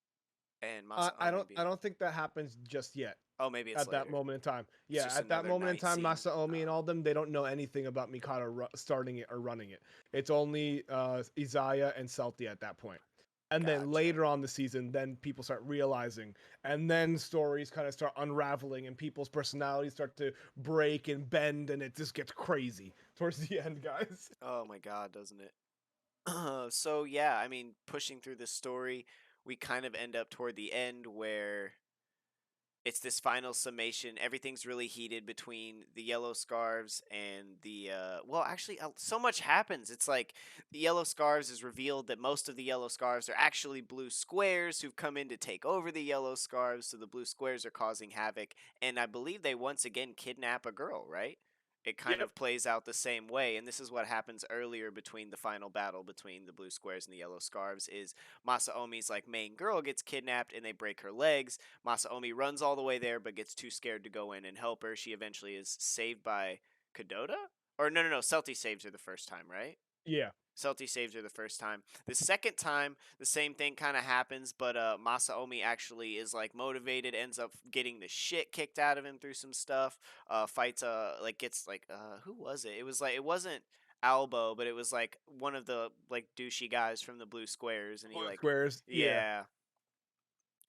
and I Masaomi don't I being. don't think that happens just yet. Oh, maybe it's At that later. moment in time, It's yeah, just at that another moment in night time, scene. Masaomi and all them, they don't know anything about Mikado starting it or running it. It's only Izaya and Celti at that point. And then Gotcha. later on the season, then people start realizing, and then stories kind of start unraveling, and people's personalities start to break and bend, and it just gets crazy towards the end, guys. Oh my god, doesn't it? So yeah, I mean, pushing through this story, we kind of end up toward the end where it's this final summation. Everything's really heated between the yellow scarves and the well, actually, so much happens. It's like the yellow scarves is revealed that most of the yellow scarves are actually blue squares who've come in to take over the yellow scarves. So the blue squares are causing havoc, and I believe they once again kidnap a girl, right? It kind Yep. of plays out the same way, and this is what happens earlier between the final battle between the blue squares and the yellow scarves is Masaomi's like main girl gets kidnapped and they break her legs. Masaomi runs all the way there but gets too scared to go in and help her. She eventually is saved by Kadota? Or no, Celti saves her the first time, right? Yeah. Celti saves her the first time. The second time, the same thing kind of happens, but Masaomi actually is like motivated, ends up getting the shit kicked out of him through some stuff. Fights like gets like who was it? It was like it wasn't Albo, but it was like one of the like douchey guys from the Blue Squares, and he Blue like squares. Yeah. yeah,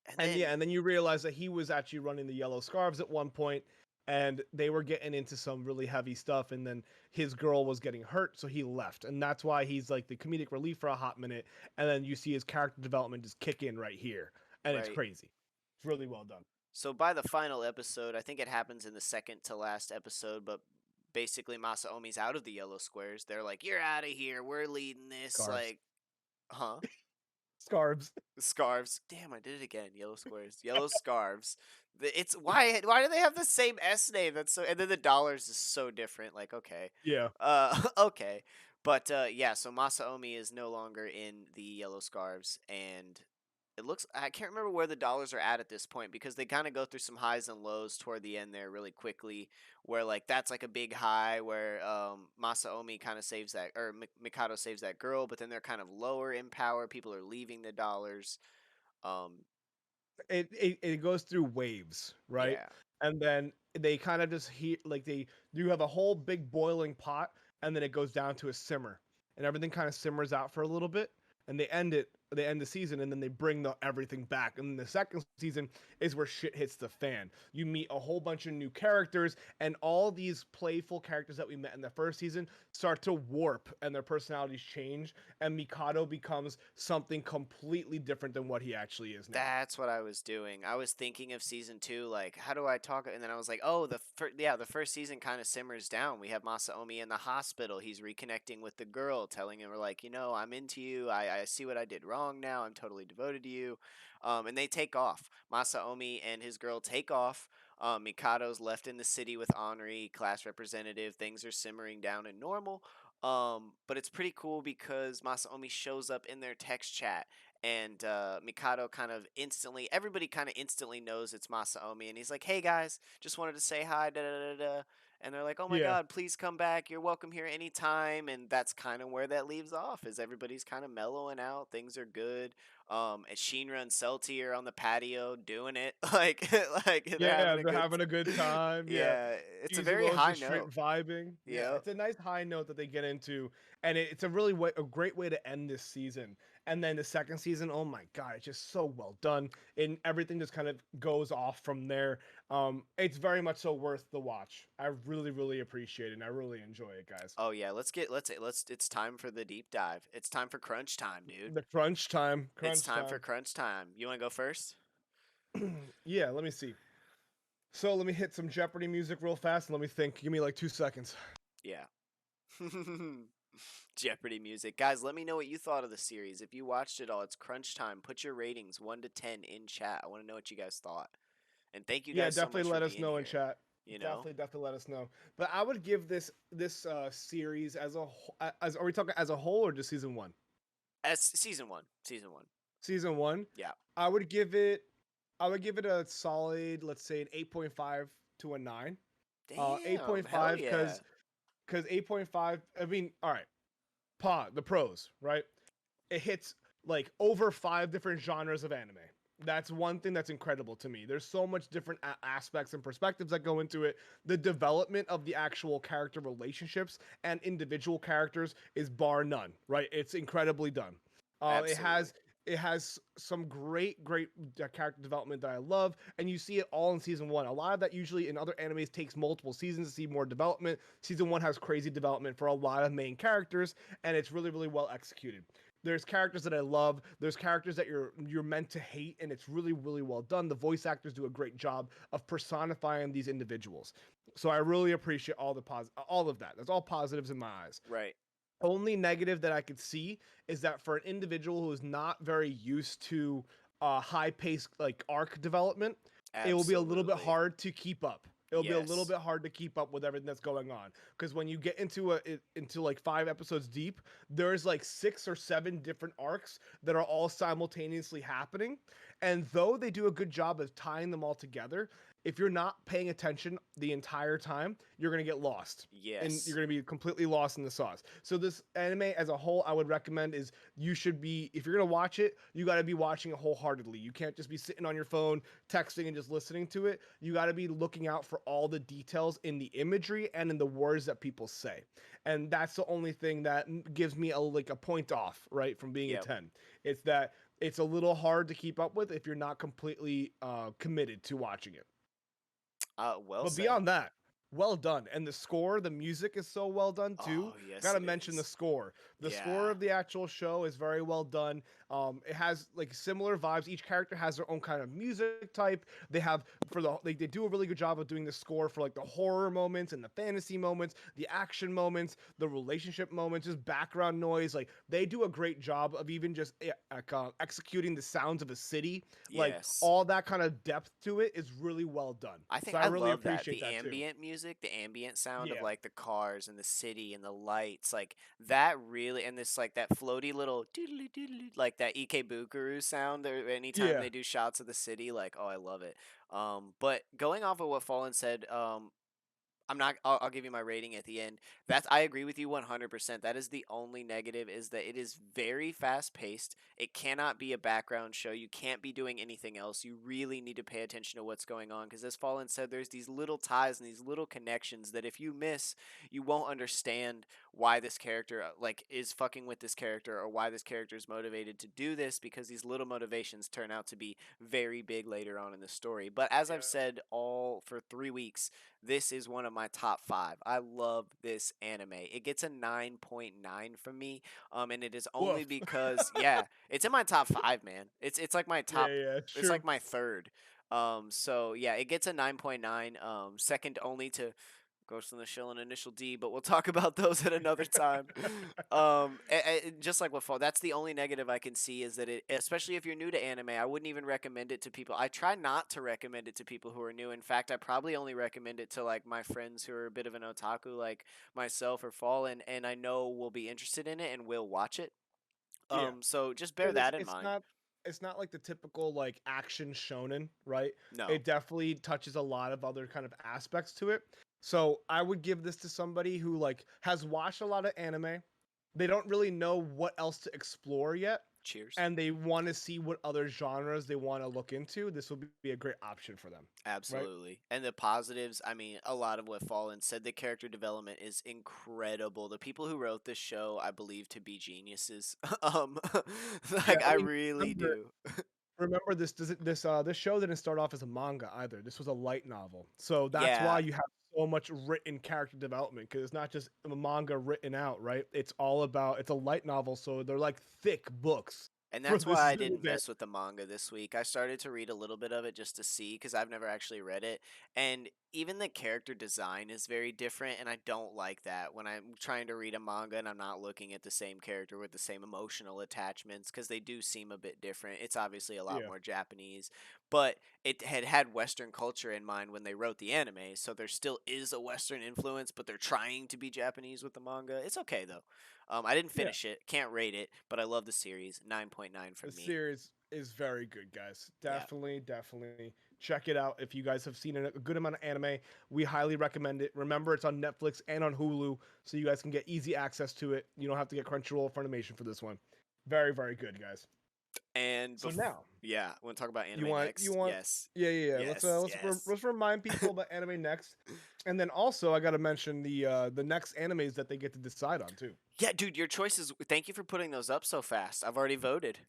and And then yeah, and then you realize that he was actually running the yellow scarves at one point, and they were getting into some really heavy stuff, and then his girl was getting hurt, so he left. And that's why he's like the comedic relief for a hot minute, and then you see his character development just kick in right here. And it's right. crazy. It's really well done. So by the final episode, I think it happens in the second to last episode, but basically Masaomi's out of the yellow squares. They're like, "You're out of here. We're leading this." Scarves. Like, huh? Scarves. Scarves. Damn, I did it again. Yellow squares. Yellow scarves. It's why do they have the same S name? That's so and then the dollars is so different. Like, okay. Yeah. Okay. But yeah, so Masaomi is no longer in the yellow scarves and it looks I can't remember where the dollars are at this point because they kind of go through some highs and lows toward the end there really quickly where like that's like a big high where Masaomi kind of saves that or Mikado saves that girl but then they're kind of lower in power, people are leaving the dollars. um It goes through waves, right? yeah. And then they kind of just heat like they you have a whole big boiling pot, and then it goes down to a simmer, and everything kind of simmers out for a little bit, and they end the season, and then they bring the everything back, and then the second season is where shit hits the fan. You meet a whole bunch of new characters, and all these playful characters that we met in the first season start to warp, and their personalities change, and Mikado becomes something completely different than what he actually is now. That's what I was doing. I was thinking of season 2, like how do I talk? And then I was like, oh, the first season kind of simmers down. We have Masaomi in the hospital. He's reconnecting with the girl, telling him, like, I'm into you. I see what I did wrong now. I'm totally devoted to you. And they take off. Masaomi and his girl take off. Mikado's left in the city with Henri, class representative. Things are simmering down and normal. But it's pretty cool because Masaomi shows up in their text chat and Mikado everybody kind of instantly knows it's Masaomi, and he's like, "Hey guys, just wanted to say hi." Da da da da. And they're like, "Oh my Yeah. God, please come back. You're welcome here anytime." And that's kind of where that leaves off. Is everybody's kind of mellowing out. Things are good. And Shinra and Celti are on the patio doing it, like they're Yeah, having a they're good. having a good time. Yeah. Yeah, it's a very Shizuo's high just straight note. vibing. Yeah, Yep. it's a nice high note that they get into, and it's a great way to end this season. And then the second season, oh my god, it's just so well done, and everything just kind of goes off from there. It's very much so worth the watch. I really, really appreciate it, and I really enjoy it, guys. Oh yeah, let's it's time for the deep dive. It's time for crunch time, dude. The crunch time, It's crunch time for time. crunch time. You want to go first? Yeah, let me see. So let me hit some Jeopardy music real fast, and let me think. Give me like 2 seconds. Yeah. Jeopardy music. Guys, let me know what you thought of the series. If you watched it all, it's crunch time. Put your ratings 1 to 10 in chat. I want to know what you guys thought. And thank you Yeah, guys so definitely much for let us being know in here. chat. You know? Definitely let us know. But I would give this series as as are we talking as a whole or just season one? As season 1. Season 1. Season one. Yeah. I would give it I would give it a solid, let's say an 8.5 to a 9. Damn. Hell 8.5 yeah. cuz 8.5, I mean, all right. The pros, right? It hits like over 5 different genres of anime. That's one thing that's incredible to me. There's so much different aspects and perspectives that go into it. The development of the actual character relationships and individual characters is bar none, right? It's incredibly done. It Absolutely. has some great character development that I love, and you see it all in season one. A lot of that usually in other animes takes multiple seasons to see more development. Season one has crazy development for a lot of main characters, and it's really well executed. There's characters that I love. There's characters that you're meant to hate, and it's really really well done. The voice actors do a great job of personifying these individuals. So I really appreciate all of that. That's all positives in my eyes. Right. Only negative that I could see is that for an individual who is not very used to high paced like arc development, it will be a little bit Absolutely. hard to keep up. It'll be a little Yes. bit hard to keep up with everything that's going on because when you get into like 5 episodes deep, there's like 6 or 7 different arcs that are all simultaneously happening, and though they do a good job of tying them all together, if you're not paying attention the entire time, you're gonna get lost and you're Yes. going to be completely lost in the sauce. So this anime as a whole, I would recommend is you should be if you're going to watch it, you got to be watching it wholeheartedly. You can't just be sitting on your phone texting and just listening to it. You got to be looking out for all the details in the imagery and in the words that people say. And that's the only thing that gives me a point off, right, from being a Yep. 10. It's that it's a little hard to keep up with if you're not completely committed to watching it. Well But said. beyond that, well done. And the score, the music is so well done too. Oh, yes, Gotta it mention the is. score. The score Yeah. of the actual show is very well done. It has like similar vibes. Each character has their own kind of music type. They have they do a really good job of doing the score for like the horror moments and the fantasy moments, the action moments, the relationship moments, just background noise. Like they do a great job of even just executing the sounds of a city. Like Yes. all that kind of depth to it is really well done. I So think I I really love that. appreciate The that too. ambient music, the ambient sound of Yeah. like the cars and the city and the lights, like that really, and this like that floaty little doodly doodly, like that Ikebukuro sound there anytime Yeah. they do shots of the city, like oh I love it. But going off of what Fallen said, I'm not. I'll give you my rating at the end. That's. I agree with you 100%. That is the only negative is that it is very fast paced. It cannot be a background show. You can't be doing anything else. You really need to pay attention to what's going on because, as Fallen said, there's these little ties and these little connections that if you miss, you won't understand why this character like is fucking with this character or why this character is motivated to do this because these little motivations turn out to be very big later on in the story. But as I've Yeah. said all for 3 weeks, this is one of my top five. I love this anime. It gets a 9.9 from me. And it is only Woof. because yeah, it's in my top five, man. It's like my Yeah, top. yeah, It's true. like my third. So yeah, it gets a 9.9. Second only to Ghost in the Shell and Initial D, but we'll talk about those at another time. Just like what fall, that's the only negative I can see is that it, especially if you're new to anime, I wouldn't even recommend it to people. I try not to recommend it to people who are new. In fact, I probably only recommend it to like my friends who are a bit of an otaku, like myself or Fallen, and I know will be interested in it and will watch it. Yeah. So just bear Because that in mind. it's not like the typical like action shonen, right? No, It definitely touches a lot of other kind of aspects to it. So I would give this to somebody who like has watched a lot of anime. They don't really know what else to explore yet, cheers. and they want to see what other genres they want to look into. This will be a great option for them, right? Absolutely. And the positives, I mean, a lot of what Fallen said, the character development is incredible. The people who wrote this show, I believe to be geniuses. um Yeah, like I I mean, really remember do. remember this show didn't start off as a manga either. This was a light novel. So that's why Yeah, you have so much written character development because it's not just a manga written out, right? It's a light novel, so they're like thick books and for that's why I this didn't mess with the manga this week. I started to read a little bit of it just to see because I've never actually read it. And even the character design is very different, and I don't like that when I'm trying to read a manga and I'm not looking at the same character with the same emotional attachments because they do seem a bit different. It's obviously a lot Yeah. more Japanese, but it had Western culture in mind when they wrote the anime, so there still is a Western influence, but they're trying to be Japanese with the manga. It's okay though. I didn't Yeah. finish it, can't rate it, but I love the series. 9.9 The from me. series is very good, guys. Yeah. Definitely check it out. If you guys have seen a good amount of anime, we highly recommend it. Remember, it's on Netflix and on Hulu, so you guys can get easy access to it. You don't have to get Crunchyroll or Funimation for this one. Very, very good, guys. And So now, yeah, want to talk about you anime want you next? want Yes. yeah. Yes. Let's Yes. let's remind people about anime next, and then also I got to mention the next animes that they get to decide on too. Yeah, dude, your choices. Thank you for putting those up so fast. I've already voted.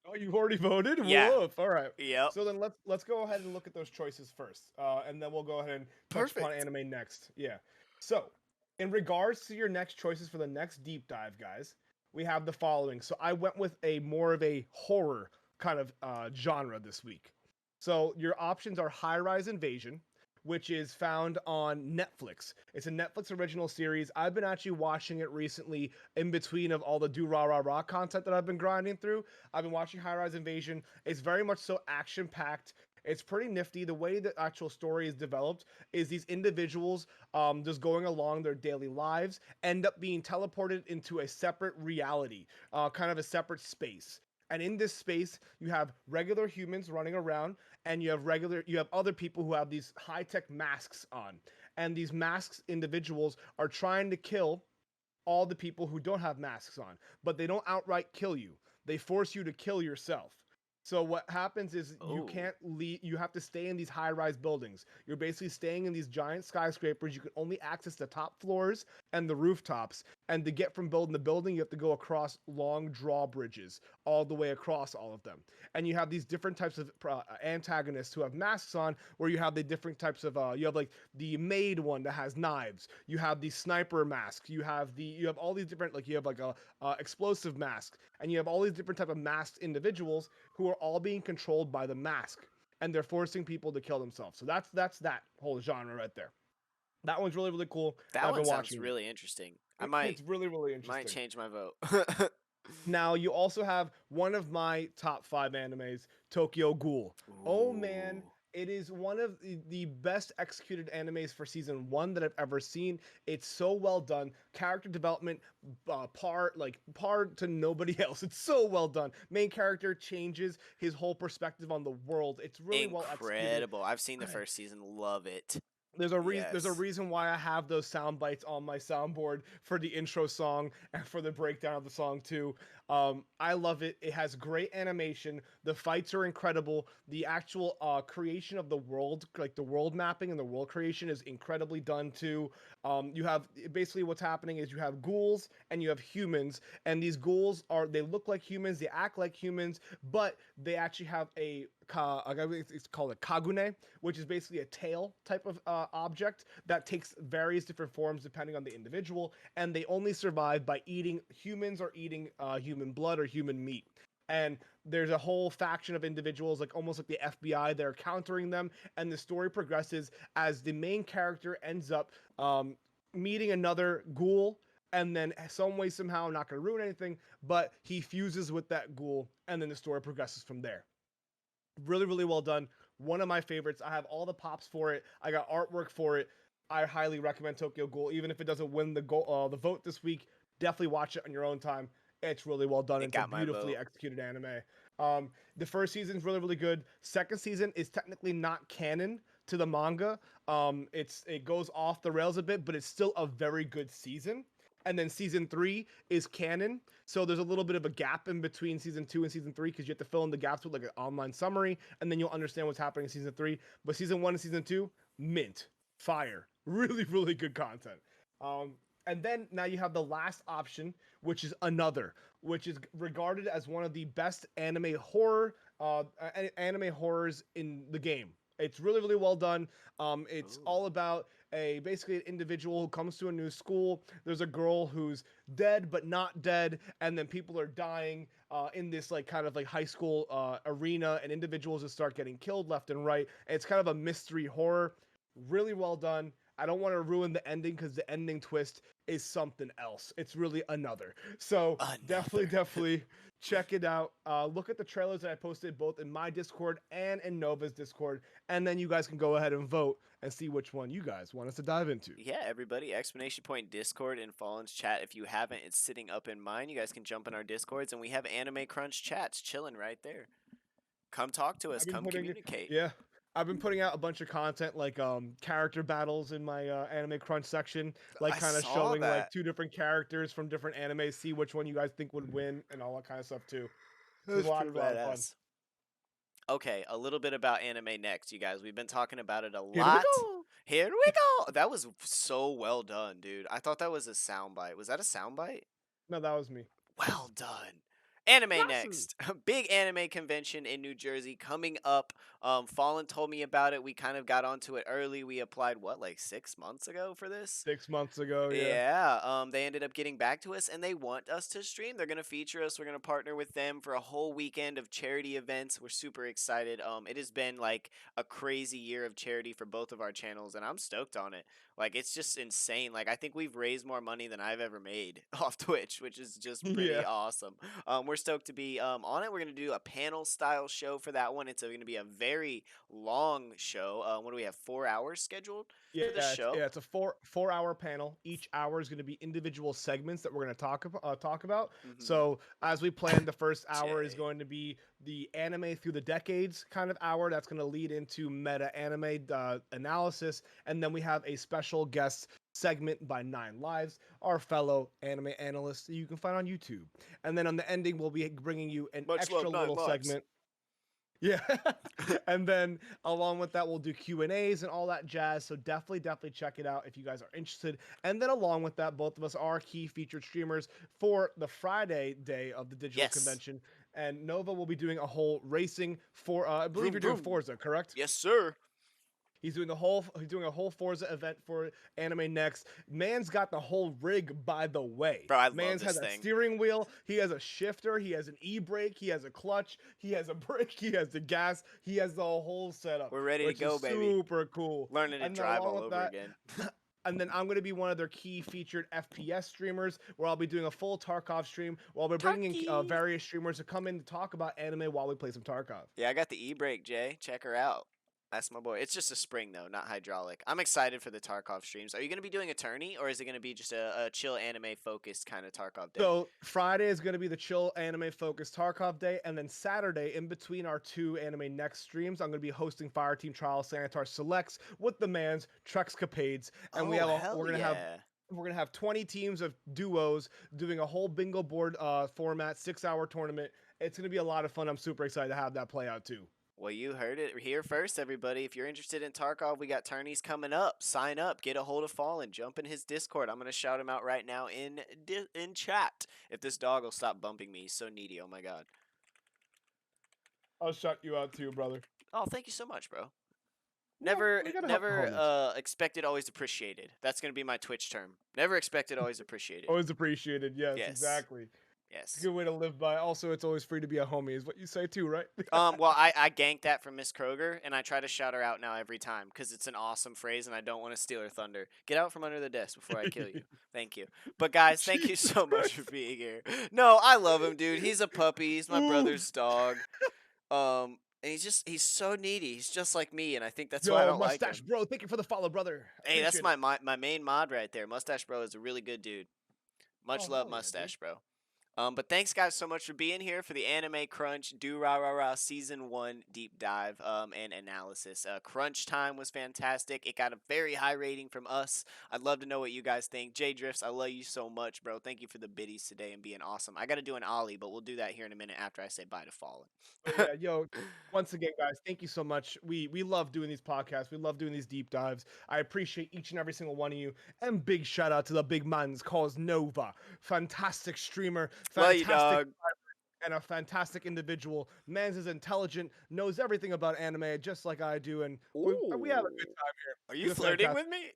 Oh, you've already voted? Yeah. Woof. All right. Yep. So then let's go ahead and look at those choices first, and then we'll go ahead and touch upon Perfect. anime next. Yeah. So, in regards to your next choices for the next deep dive, guys, we have the following. So I went with a more of a horror kind of genre this week. So your options are High Rise Invasion, which is found on Netflix. It's a Netflix original series. I've been actually watching it recently in between of all the Durarara content that I've been grinding through. I've been watching High Rise Invasion. It's very much so action packed. It's pretty nifty. The way the actual story is developed is these individuals just going along their daily lives end up being teleported into a separate reality, kind of a separate space. And in this space, you have regular humans running around, and you have other people who have these high tech masks on. And these masks individuals are trying to kill all the people who don't have masks on, but they don't outright kill you. They force you to kill yourself. So what happens is you Oh, can't leave. You have to stay in these high-rise buildings. You're basically staying in these giant skyscrapers. You can only access the top floors and the rooftops. And to get from building to building, you have to go across long drawbridges all the way across all of them. And you have these different types of antagonists who have masks on, where you have the different types of you have like the maid one that has knives. You have the sniper mask. You have all these different, like, you have like a explosive mask, and you have all these different type of masked individuals who are all being controlled by the mask, and they're forcing people to kill themselves. So that's that whole genre right there. That one's really really cool. And that I've one been sounds watching it. really interesting. I might It's really really might interesting. change my vote. Now you also have one of my top 5 animes, Tokyo Ghoul. Oh man, Ooh, it is one of the best executed animes for season 1 that I've ever seen. It's so well done. Character development, par to nobody else. It's so well done. Main character changes his whole perspective on the world. It's really well executed. incredible! I've seen the first season. Love it. There's a Yes. reason why I have those sound bites on my soundboard for the intro song and for the breakdown of the song too. I love it. It has great animation. The fights are incredible. The actual creation of the world, like the world mapping and the world creation, is incredibly done too. You have basically what's happening is you have ghouls and you have humans, and these ghouls they look like humans, they act like humans, but they actually have it's called a kagune, which is basically a tail type of object that takes various different forms depending on the individual, and they only survive by eating humans or eating human blood or human meat. And there's a whole faction of individuals, like almost like the FBI, that are countering them, and the story progresses as the main character ends up meeting another ghoul, and then some way somehow, I'm not going to ruin anything, but he fuses with that ghoul, and then the story progresses from there. Really, really well done. One of my favorites. I have all the pops for it. I got artwork for it. I highly recommend Tokyo Ghoul, even if it doesn't win the vote this week. Definitely watch it on your own time. It's really well done. It It's a got my beautifully vote. executed anime. The first season is really, really good. Second season is technically not canon to the manga. It goes off the rails a bit, but it's still a very good season. And then season 3 is canon, so there's a little bit of a gap in between season 2 and season 3 because you have to fill in the gaps with like an online summary, and then you'll understand what's happening in season 3. But season 1 and season 2, mint, fire, really, really good content. Um, and then now you have the last option, which is Another, which is regarded as one of the best anime horrors in the game. It's really, really well done. It's Ooh. all about basically an individual who comes to a new school. There's a girl who's dead but not dead, and then people are dying in this like kind of like high school arena, and individuals just start getting killed left and right. And it's kind of a mystery horror. Really well done. I don't want to ruin the ending because the ending twist is something else. It's really Another. So definitely, Another. definitely check it out. Look at the trailers that I posted both in my Discord and in Nova's Discord, and then you guys can go ahead and vote and see which one you guys want us to dive into. Yeah, everybody, exclamation point Discord in Fallen's chat. If you haven't, it's sitting up in mine. You guys can jump in our Discords, and we have Anime Crunch chats chilling right there. Come talk to us. I've been Come putting communicate. yeah, I've been putting out a bunch of content like character battles in my anime crunch section, like I kind of saw showing like that. two different characters from different animes, see which one you guys think would win and all that kind of stuff too. So it's That's pretty a lot of fun. badass. Okay, a little bit about anime next, you guys. We've been talking about it a Here we lot. go. Here we go. That was so well done, dude. I thought that was a soundbite. Was that a soundbite? No, that was me. Well done. Anime Yasu. next. Big anime convention in New Jersey coming up. Fallen told me about it. We kind of got onto it early. We applied what, like 6 months ago for this? 6 months ago, yeah. Yeah, they ended up getting back to us and they want us to stream. They're going to feature us. We're going to partner with them for a whole weekend of charity events. We're super excited. It has been like a crazy year of charity for both of our channels and I'm stoked on it. Like it's just insane. Like I think we've raised more money than I've ever made off Twitch, which is just pretty Yeah. awesome. We're stoked to be on it. We're going to do a panel style show for that one. It's going to be a very long show. What do we have? 4 hours scheduled for the show? It's a four hour panel. Each hour is going to be individual segments that we're going to talk about. Mm-hmm. So as we planned, the first hour is Jay. going to be the anime through the decades kind of hour. That's going to lead into meta anime analysis, and then we have a special guest segment by Nine Lives, our fellow anime analyst that you can find on YouTube. And then on the ending, we'll be bringing you an Much extra love, Nine little Lives. segment. Yeah. And then along with that, we'll do Q&As and all that jazz. So definitely check it out if you guys are interested. And then along with that, both of us are key featured streamers for the Friday day of the digital Yes. convention. And Nova will be doing a whole racing for, I believe Vroom, you're doing vroom. Forza, correct? Yes, sir. He's doing a whole Forza event for Anime Next. Man's got the whole rig, by the way. Bro, I love Man's this has a thing. steering wheel, he has a shifter, he has an e-brake, he has a clutch, he has a brake, he has the gas, he has the whole setup. We're ready to which go, is baby. super cool. Learning to And then drive along all with over that, again. and then I'm going to be one of their key featured FPS streamers, where I'll be doing a full Tarkov stream, where I'll be bringing in Tarky. various streamers to come in to talk about anime while we play some Tarkov. Yeah, I got the e-brake, Jay. Check her out. That's my boy. It's just a spring though, not hydraulic. I'm excited for the Tarkov streams. Are you gonna be doing a tourney, or is it gonna be just a chill anime focused kind of Tarkov day? So Friday is going to be the chill anime focused Tarkov day, and then Saturday, in between our two anime next streams, I'm going to be hosting Fireteam Trial Sanitar Selects with the man's Trexcapades, and Oh, hell we're gonna have 20 teams of duos doing a whole bingo board format, 6 hour tournament. It's gonna be a lot of fun. I'm super excited to have that play out too. Well, you heard it here first, everybody. If you're interested in Tarkov, we got tourneys coming up. Sign up, get a hold of Fallen, jump in his Discord. I'm gonna shout him out right now in chat. If this dog will stop bumping me, he's so needy. Oh my god. I'll shout you out too, brother. Oh, thank you so much, bro. Yeah, Never, we gotta help the homies. never expected, always appreciated. That's gonna be my Twitch term. Never expected, always appreciated. Always appreciated. Yes, Yes. exactly. It's a Yes. good way to live by. Also, it's always free to be a homie, is what you say too, right? Well, I ganked that from Miss Kroger, and I try to shout her out now every time because it's an awesome phrase, and I don't want to steal her thunder. Get out from under the desk before I kill you. Thank you. But guys, thank you so much for being here. No, I love him, dude. He's a puppy. He's my brother's dog. And he's so needy. He's just like me, and I think that's why I Yo, don't like mustache him. bro, thank you for the follow, brother. Hey, that's Appreciate it. my main mod right there. Mustache Bro is a really good dude. Much Oh, love, hell yeah, dude. Mustache Bro. But thanks guys so much for being here for the Anime Crunch Durarara Season 1 deep dive and analysis. Crunch time was fantastic. It got a very high rating from us. I'd love to know what you guys think. J Drifts, I love you so much, bro. Thank you for the biddies today and being awesome. I got to do an ollie, but we'll do that here in a minute after I say bye to Fallen. Oh, yeah, yo, once again, guys, thank you so much. We love doing these podcasts. We love doing these deep dives. I appreciate each and every single one of you. And big shout out to the big man's called Nova. Fantastic streamer, Love you, fantastic dog. and a fantastic individual. Mans is intelligent, knows everything about anime just like I do, and we have a good time here. Are you He's a flirting fantastic- with me?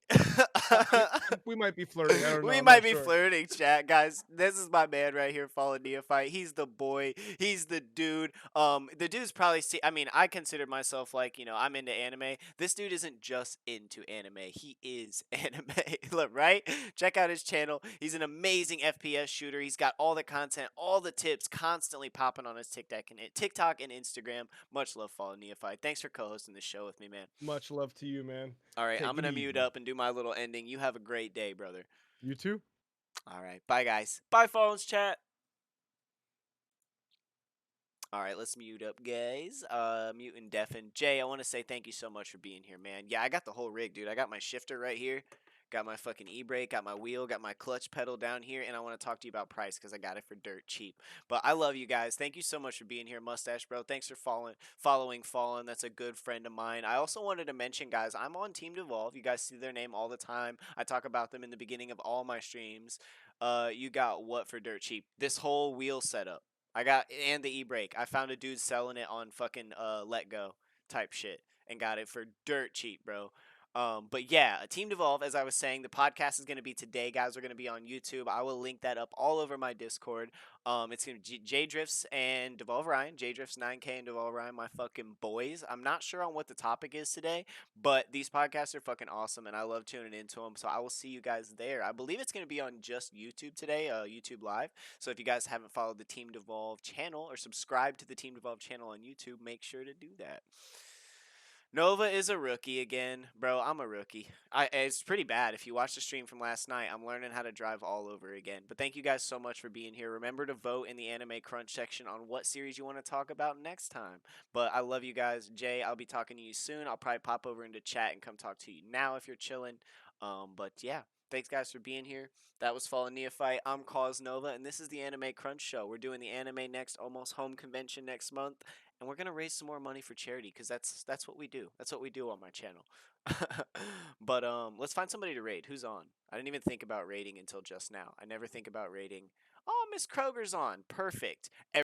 We might be flirting. I don't know. We I'm might not be sure. flirting, chat, guys. This is my man right here, Fallen Neophyte. He's the boy. He's the dude. The dude's probably I mean, I consider myself like, I'm into anime. This dude isn't just into anime. He is anime. Look, right? Check out his channel. He's an amazing FPS shooter. He's got all the content, all the tips constantly popping on his TikTok and Instagram. Much love, Fallen Neophyte. Thanks for co-hosting the show with me, man. Much love to you, man. All right, Take I'm it gonna mute easy. up and do my little ending. You have a great day, brother. You too. All right, bye guys. Bye, Fallen's chat. All right, let's mute up, guys. Mute and deafen. Jay, I want to say thank you so much for being here, man. Yeah, I got the whole rig, dude. I got my shifter right here. Got my fucking e-brake, got my wheel, got my clutch pedal down here, and I want to talk to you about price because I got it for dirt cheap. But I love you guys. Thank you so much for being here, Mustache Bro. Thanks for following Fallen. That's a good friend of mine. I also wanted to mention, guys, I'm on Team Devolve. You guys see their name all the time. I talk about them in the beginning of all my streams. You got what for dirt cheap? This whole wheel setup. I got and the e-brake. I found a dude selling it on fucking Let Go type shit and got it for dirt cheap, bro. But yeah, Team Devolve, as I was saying, the podcast is going to be today, guys. Are going to be on YouTube. I will link that up all over my Discord. It's going to be J Drifts and Devolve Ryan, J Drifts 9K and Devolve Ryan, my fucking boys. I'm not sure on what the topic is today, but these podcasts are fucking awesome, and I love tuning into them. So I will see you guys there. I believe it's going to be on just YouTube today, YouTube Live. So if you guys haven't followed the Team Devolve channel or subscribed to the Team Devolve channel on YouTube, make sure to do that. Nova is a rookie again, bro. I'm a rookie. It's pretty bad. If you watch the stream from last night, I'm learning how to drive all over again. But thank you guys so much for being here. Remember to vote in the Anime Crunch section on what series you want to talk about next time. But I love you guys. Jay, I'll be talking to you soon. I'll probably pop over into chat and come talk to you now if you're chilling. But yeah, thanks guys for being here. That was Fallen Neophyte. I'm Cause Nova, and this is the Anime Crunch Show. We're doing the Anime Next Almost Home convention next month, and we're gonna raise some more money for charity because that's what we do. That's what we do on my channel. But let's find somebody to raid. Who's on? I didn't even think about raiding until just now. I never think about raiding. Oh, Miss Kroger's on. Perfect.